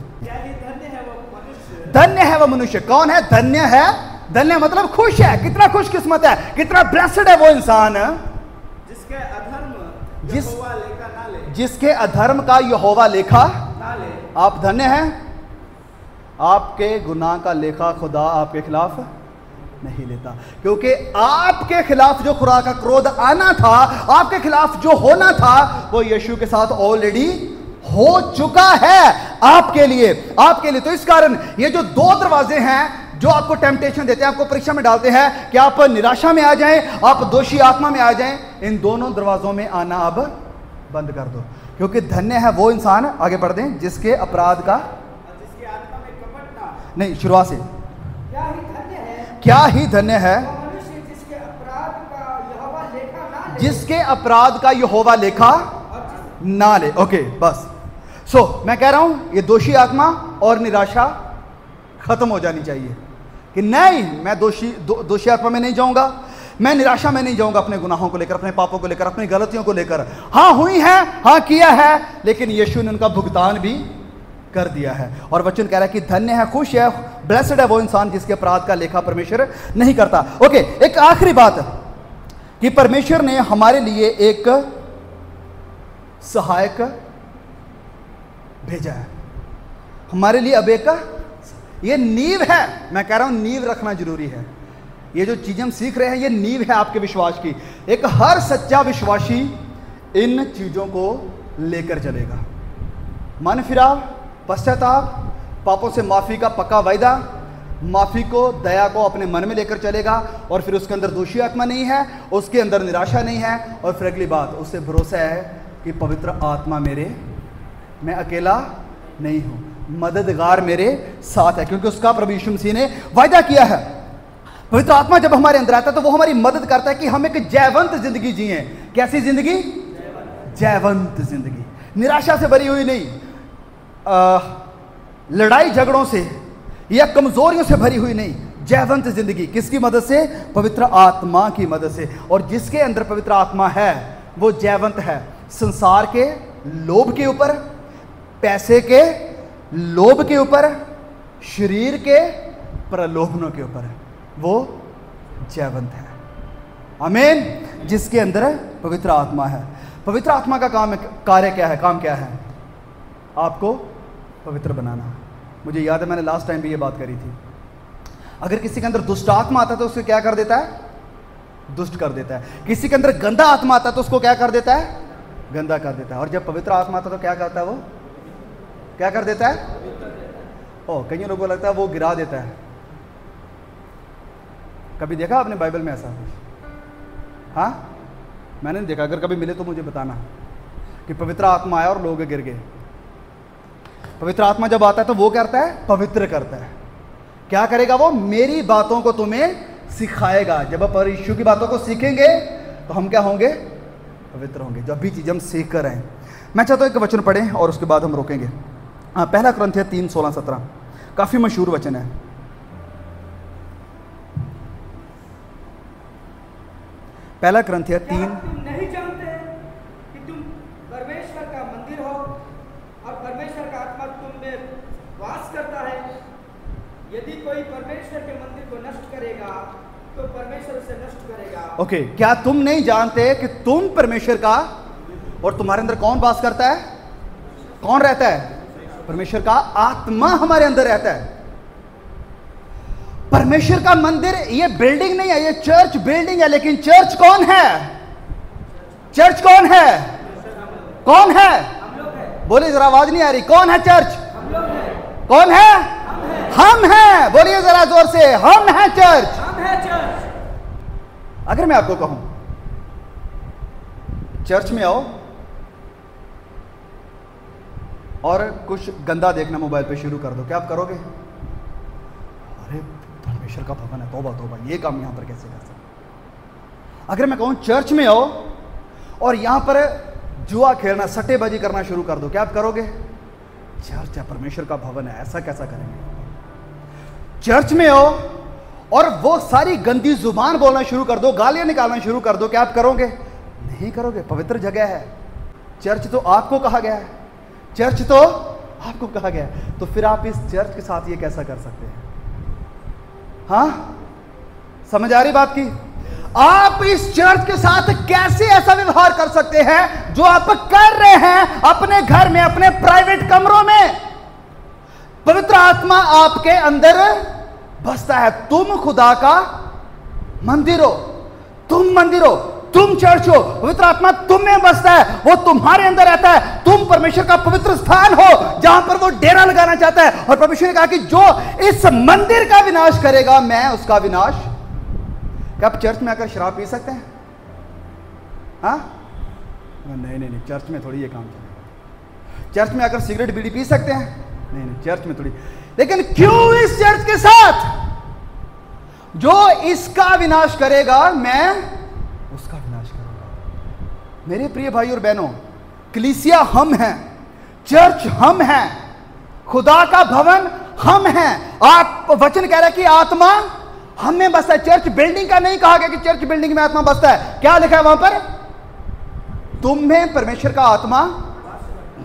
धन्य है वह मनुष्य। कौन है धन्य है? धन्य मतलब खुश है, कितना खुश किस्मत है, कितना ब्लेस्ड है वो इंसान
जिसके अधर्म यहोवा लेखा ना ले,
जिसके अधर्म का यहोवा लेखा
ना ले।
आप धन्य हैं, आपके गुनाह का लेखा खुदा आपके खिलाफ नहीं लेता, क्योंकि आपके खिलाफ जो खुदा का क्रोध आना था, आपके खिलाफ जो होना था, वो यीशु के साथ ऑलरेडी हो चुका है आपके लिए, आपके लिए। तो इस कारण ये जो 2 दरवाजे हैं जो आपको टेम्पटेशन देते हैं, आपको परीक्षा में डालते हैं कि आप निराशा में आ जाएं, आप दोषी आत्मा में आ जाएं, इन दोनों दरवाजों में आना अब बंद कर दो, क्योंकि धन्य है वो इंसान, आगे बढ़ दें, जिसके अपराध का,
जिसकी आत्मा में कपट ना,
नहीं शुरुआत से,
क्या ही धन्य है,
क्या ही धन्य है
वो मनुष्य जिसके अपराध का यहोवा लेखा ना ले,
जिसके अपराध का यहोवा लेखा ना ले। ओके, बस। मैं कह रहा हूं ये दोषी आत्मा और निराशा खत्म हो जानी चाहिए कि नहीं, मैं दोषी आत्मा में नहीं जाऊंगा, मैं निराशा में नहीं जाऊंगा अपने गुनाहों को लेकर, अपने पापों को लेकर, अपनी गलतियों को लेकर। हाँ हुई है, हाँ किया है, लेकिन यीशु ने उनका भुगतान भी कर दिया है। और वचन कह रहा है कि धन्य है, खुश है, ब्लेस्ड है वो इंसान जिसके अपराध का लेखा परमेश्वर नहीं करता। ओके, एक आखिरी बात कि परमेश्वर ने हमारे लिए एक सहायक भेजा है हमारे लिए। अब एक ये नींव है, मैं कह रहा हूं नींव रखना जरूरी है। ये जो चीजें हम सीख रहे हैं ये नींव है आपके विश्वास की। एक हर सच्चा विश्वासी इन चीजों को लेकर चलेगा। मन फिराव, पश्चाताप, पापों से माफी का पक्का वायदा, माफी को, दया को अपने मन में लेकर चलेगा। और फिर उसके अंदर दोषी आत्मा नहीं है, उसके अंदर निराशा नहीं है, और फिर अगली बात, उससे भरोसा है कि पवित्र आत्मा मैं अकेला नहीं हूं, मददगार मेरे साथ है, क्योंकि उसका प्रभु यीशु मसीह ने वायदा किया है। पवित्र आत्मा जब हमारे अंदर आता है तो वो हमारी मदद करता है कि हम एक जयवंत जिंदगी जिए। कैसी जिंदगी? जयवंत जिंदगी, निराशा से भरी हुई नहीं, लड़ाई झगड़ों से या कमजोरियों से भरी हुई नहीं, जयवंत जिंदगी। किसकी मदद से? पवित्र आत्मा की मदद से। और जिसके अंदर पवित्र आत्मा है वो जयवंत है। संसार के लोभ के ऊपर, पैसे के लोभ के ऊपर, शरीर के प्रलोभनों के ऊपर वो जयवंत है। आमीन। जिसके अंदर पवित्र आत्मा है। पवित्र आत्मा का कार्य क्या है? काम क्या है? आपको पवित्र बनाना। मुझे याद है मैंने लास्ट टाइम भी ये बात करी थी। अगर किसी के अंदर दुष्ट आत्मा आता है तो उसको क्या कर देता है? दुष्ट कर देता है। किसी के अंदर गंदा आत्मा आता है तो उसको क्या कर देता है? गंदा कर देता है। और जब पवित्र आत्मा आता है तो क्या करता है? वो क्या कर देता है? कई लोगों को लगता है वो गिरा देता है। कभी देखा आपने बाइबल में ऐसा? हाँ, मैंने नहीं देखा। अगर कभी मिले तो मुझे बताना कि पवित्र आत्मा आया और लोग गिर गए। पवित्र आत्मा जब आता है तो वो करता है, पवित्र करता है। क्या करेगा वो? मेरी बातों को तुम्हें सिखाएगा। जब आप यीशु की बातों को सीखेंगे तो हम क्या होंगे? पवित्र होंगे। जो अभी चीज़ हम सीख कर रहे हैं। मैं चाहता हूँ एक वचन पढ़ें और उसके बाद हम रोकेंगे। पहला कुरिन्थियों 3:16-17 काफ़ी मशहूर वचन है। पहला कुरिन्थियों 3।
तुम नहीं जानते कि तुम परमेश्वर का मंदिर हो और परमेश्वर का आत्मा तुम में वास करता है? यदि कोई परमेश्वर के मंदिर को नष्ट करेगा तो परमेश्वर उसे नष्ट करेगा।
ओके, क्या तुम नहीं जानते कि तुम परमेश्वर का, और तुम्हारे अंदर कौन वास करता है? कौन रहता है? परमेश्वर का आत्मा हमारे अंदर रहता है। परमेश्वर का मंदिर ये बिल्डिंग नहीं है, ये चर्च बिल्डिंग है। लेकिन चर्च कौन है? चर्च कौन है? कौन है? बोलिए जरा, आवाज नहीं आ रही। कौन है चर्च? कौन है? हम हैं। बोलिए जरा जोर से, हम हैं चर्च। अगर मैं आपको कहूं चर्च में आओ और कुछ गंदा देखना मोबाइल पे शुरू कर दो, क्या आप करोगे? अरे परमेश्वर का भवन है, तौबा तौबा, ये काम यहां पर कैसे कर सकते? अगर मैं कहूं चर्च में आओ और यहां पर जुआ खेलना, सट्टेबाजी करना शुरू कर दो, क्या आप करोगे? चर्च है, परमेश्वर का भवन है, ऐसा कैसा करेंगे? चर्च में आओ और वो सारी गंदी जुबान बोलना शुरू कर दो, गालियां निकालना शुरू कर दो, क्या आप करोगे? नहीं करोगे। पवित्र जगह है चर्च, तो आपको कहा गया है, चर्च तो आपको कहा गया है। तो फिर आप इस चर्च के साथ ये कैसा कर सकते हैं? हाँ, समझ आ रही बात की? आप इस चर्च के साथ कैसे ऐसा व्यवहार कर सकते हैं जो आप कर रहे हैं अपने घर में, अपने प्राइवेट कमरों में? पवित्र आत्मा आपके अंदर बसता है। तुम खुदा का मंदिर हो, तुम मंदिर हो, तुम चर्च हो। पवित्र आत्मा तुम में बसता है, वो तुम्हारे अंदर रहता है। तुम परमेश्वर का पवित्र स्थान हो जहां पर वो डेरा लगाना चाहता है। और परमेश्वर ने कहा कि जो इस मंदिर का विनाश करेगा मैं उसका विनाश। क्या आप चर्च में आकर शराब पी सकते हैं? हाँ, नहीं नहीं नहीं, चर्च में थोड़ी ये काम चलेगा। चर्च में आकर सिगरेट बीड़ी पी सकते हैं? नहीं नहीं, चर्च में थोड़ी। लेकिन क्यों इस चर्च के साथ? जो इसका विनाश करेगा मैं उसका विनाश करूंगा। मेरे प्रिय भाई और बहनों, कलीसिया हम हैं, चर्च हम हैं, खुदा का भवन हम हैं। आप वचन कह रहा है कि आत्मा हमें बसता है। चर्च बिल्डिंग का नहीं कहा गया कि चर्च बिल्डिंग में आत्मा बसता है। क्या लिखा है वहां पर? तुम में परमेश्वर का आत्मा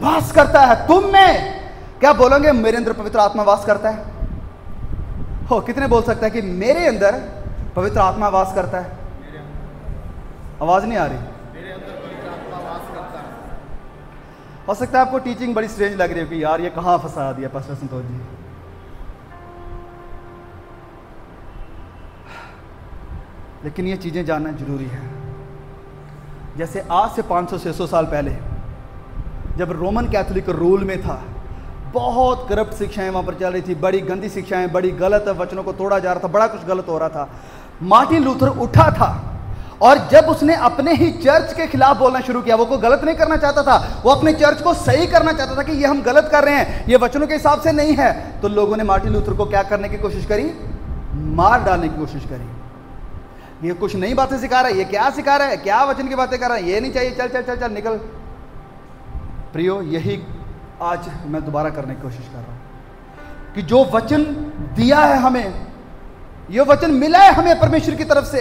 वास करता है। तुम में, क्या बोलोगे मेरे अंदर पवित्र आत्मा वास करता है? हो, कितने बोल सकता है कि मेरे अंदर पवित्र आत्मा वास करता है? आवाज नहीं आ रही। हो सकता है आपको टीचिंग बड़ी स्ट्रेंज लग रही हो कि यार ये कहां फंसा दिया पास्टर संतोष जी। लेकिन ये चीजें जानना जरूरी है। जैसे आज से 500-600 साल पहले जब रोमन कैथोलिक रूल में था, बहुत करप्ट शिक्षाएं वहां पर चल रही थी, बड़ी गंदी शिक्षाएं, बड़ी गलत वचनों को तोड़ा जा रहा था, बड़ा कुछ गलत हो रहा था। मार्टिन लूथर उठा था और जब उसने अपने ही चर्च के खिलाफ बोलना शुरू किया, वो कोई गलत नहीं करना चाहता था, वो अपने चर्च को सही करना चाहता था कि ये हम गलत कर रहे हैं, ये वचनों के हिसाब से नहीं है। तो लोगों ने मार्टिन लूथर को क्या करने की कोशिश करी? मार डालने की कोशिश करी। ये कुछ नई बातें सिखा रहा है, ये क्या सिखा रहा है, क्या वचन की बातें कर रहा है, ये नहीं चाहिए, चल चल चल चल निकल। प्रियो, यही आज मैं दोबारा करने की कोशिश कर रहा हूं कि जो वचन दिया है हमें, ये वचन मिला है हमें परमेश्वर की तरफ से,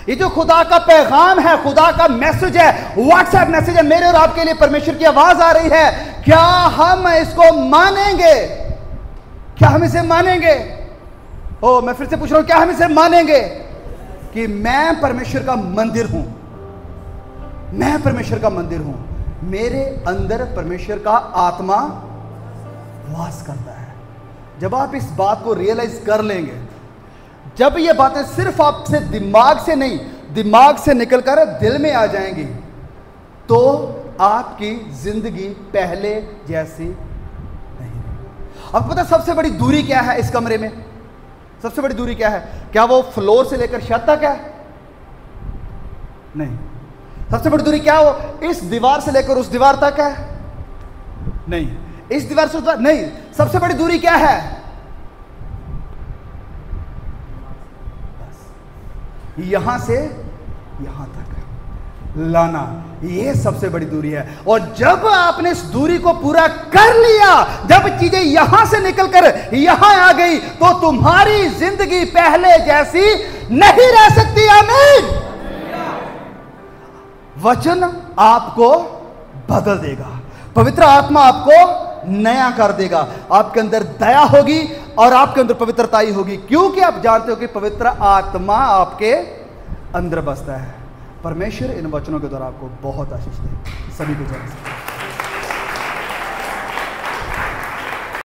ये जो खुदा का पैगाम है, खुदा का मैसेज है, व्हाट्सएप मैसेज है, मेरे और आपके लिए परमेश्वर की आवाज आ रही है, क्या हम इसको मानेंगे? क्या हम इसे मानेंगे? ओ, मैं फिर से पूछ रहा हूं, क्या हम इसे मानेंगे कि मैं परमेश्वर का मंदिर हूं? मैं परमेश्वर का मंदिर हूं, मेरे अंदर परमेश्वर का आत्मा वास करता है। जब आप इस बात को रियलाइज कर लेंगे, जब ये बातें सिर्फ आपसे दिमाग से नहीं, दिमाग से निकलकर दिल में आ जाएंगी, तो आपकी जिंदगी पहले जैसी नहीं। आपको पता सबसे बड़ी दूरी क्या है इस कमरे में? सबसे बड़ी दूरी क्या है? क्या वो फ्लोर से लेकर छत तक है? नहीं। सबसे बड़ी दूरी क्या हो? इस दीवार से लेकर उस दीवार तक है? नहीं। इस दीवार से उस दीवार नहीं। सबसे बड़ी दूरी क्या है? बस यहां से यहां तक लाना, ये सबसे बड़ी दूरी है। और जब आपने इस दूरी को पूरा कर लिया, जब चीजें यहां से निकलकर यहां आ गई, तो तुम्हारी जिंदगी पहले जैसी नहीं रह सकती। आमीन। वचन आपको बदल देगा, पवित्र आत्मा आपको नया कर देगा, आपके अंदर दया होगी और आपके अंदर पवित्रताई होगी, क्योंकि आप जानते हो कि पवित्र आत्मा आपके अंदर बसता है। परमेश्वर इन वचनों के द्वारा आपको बहुत आशीष दे। सभी को जय।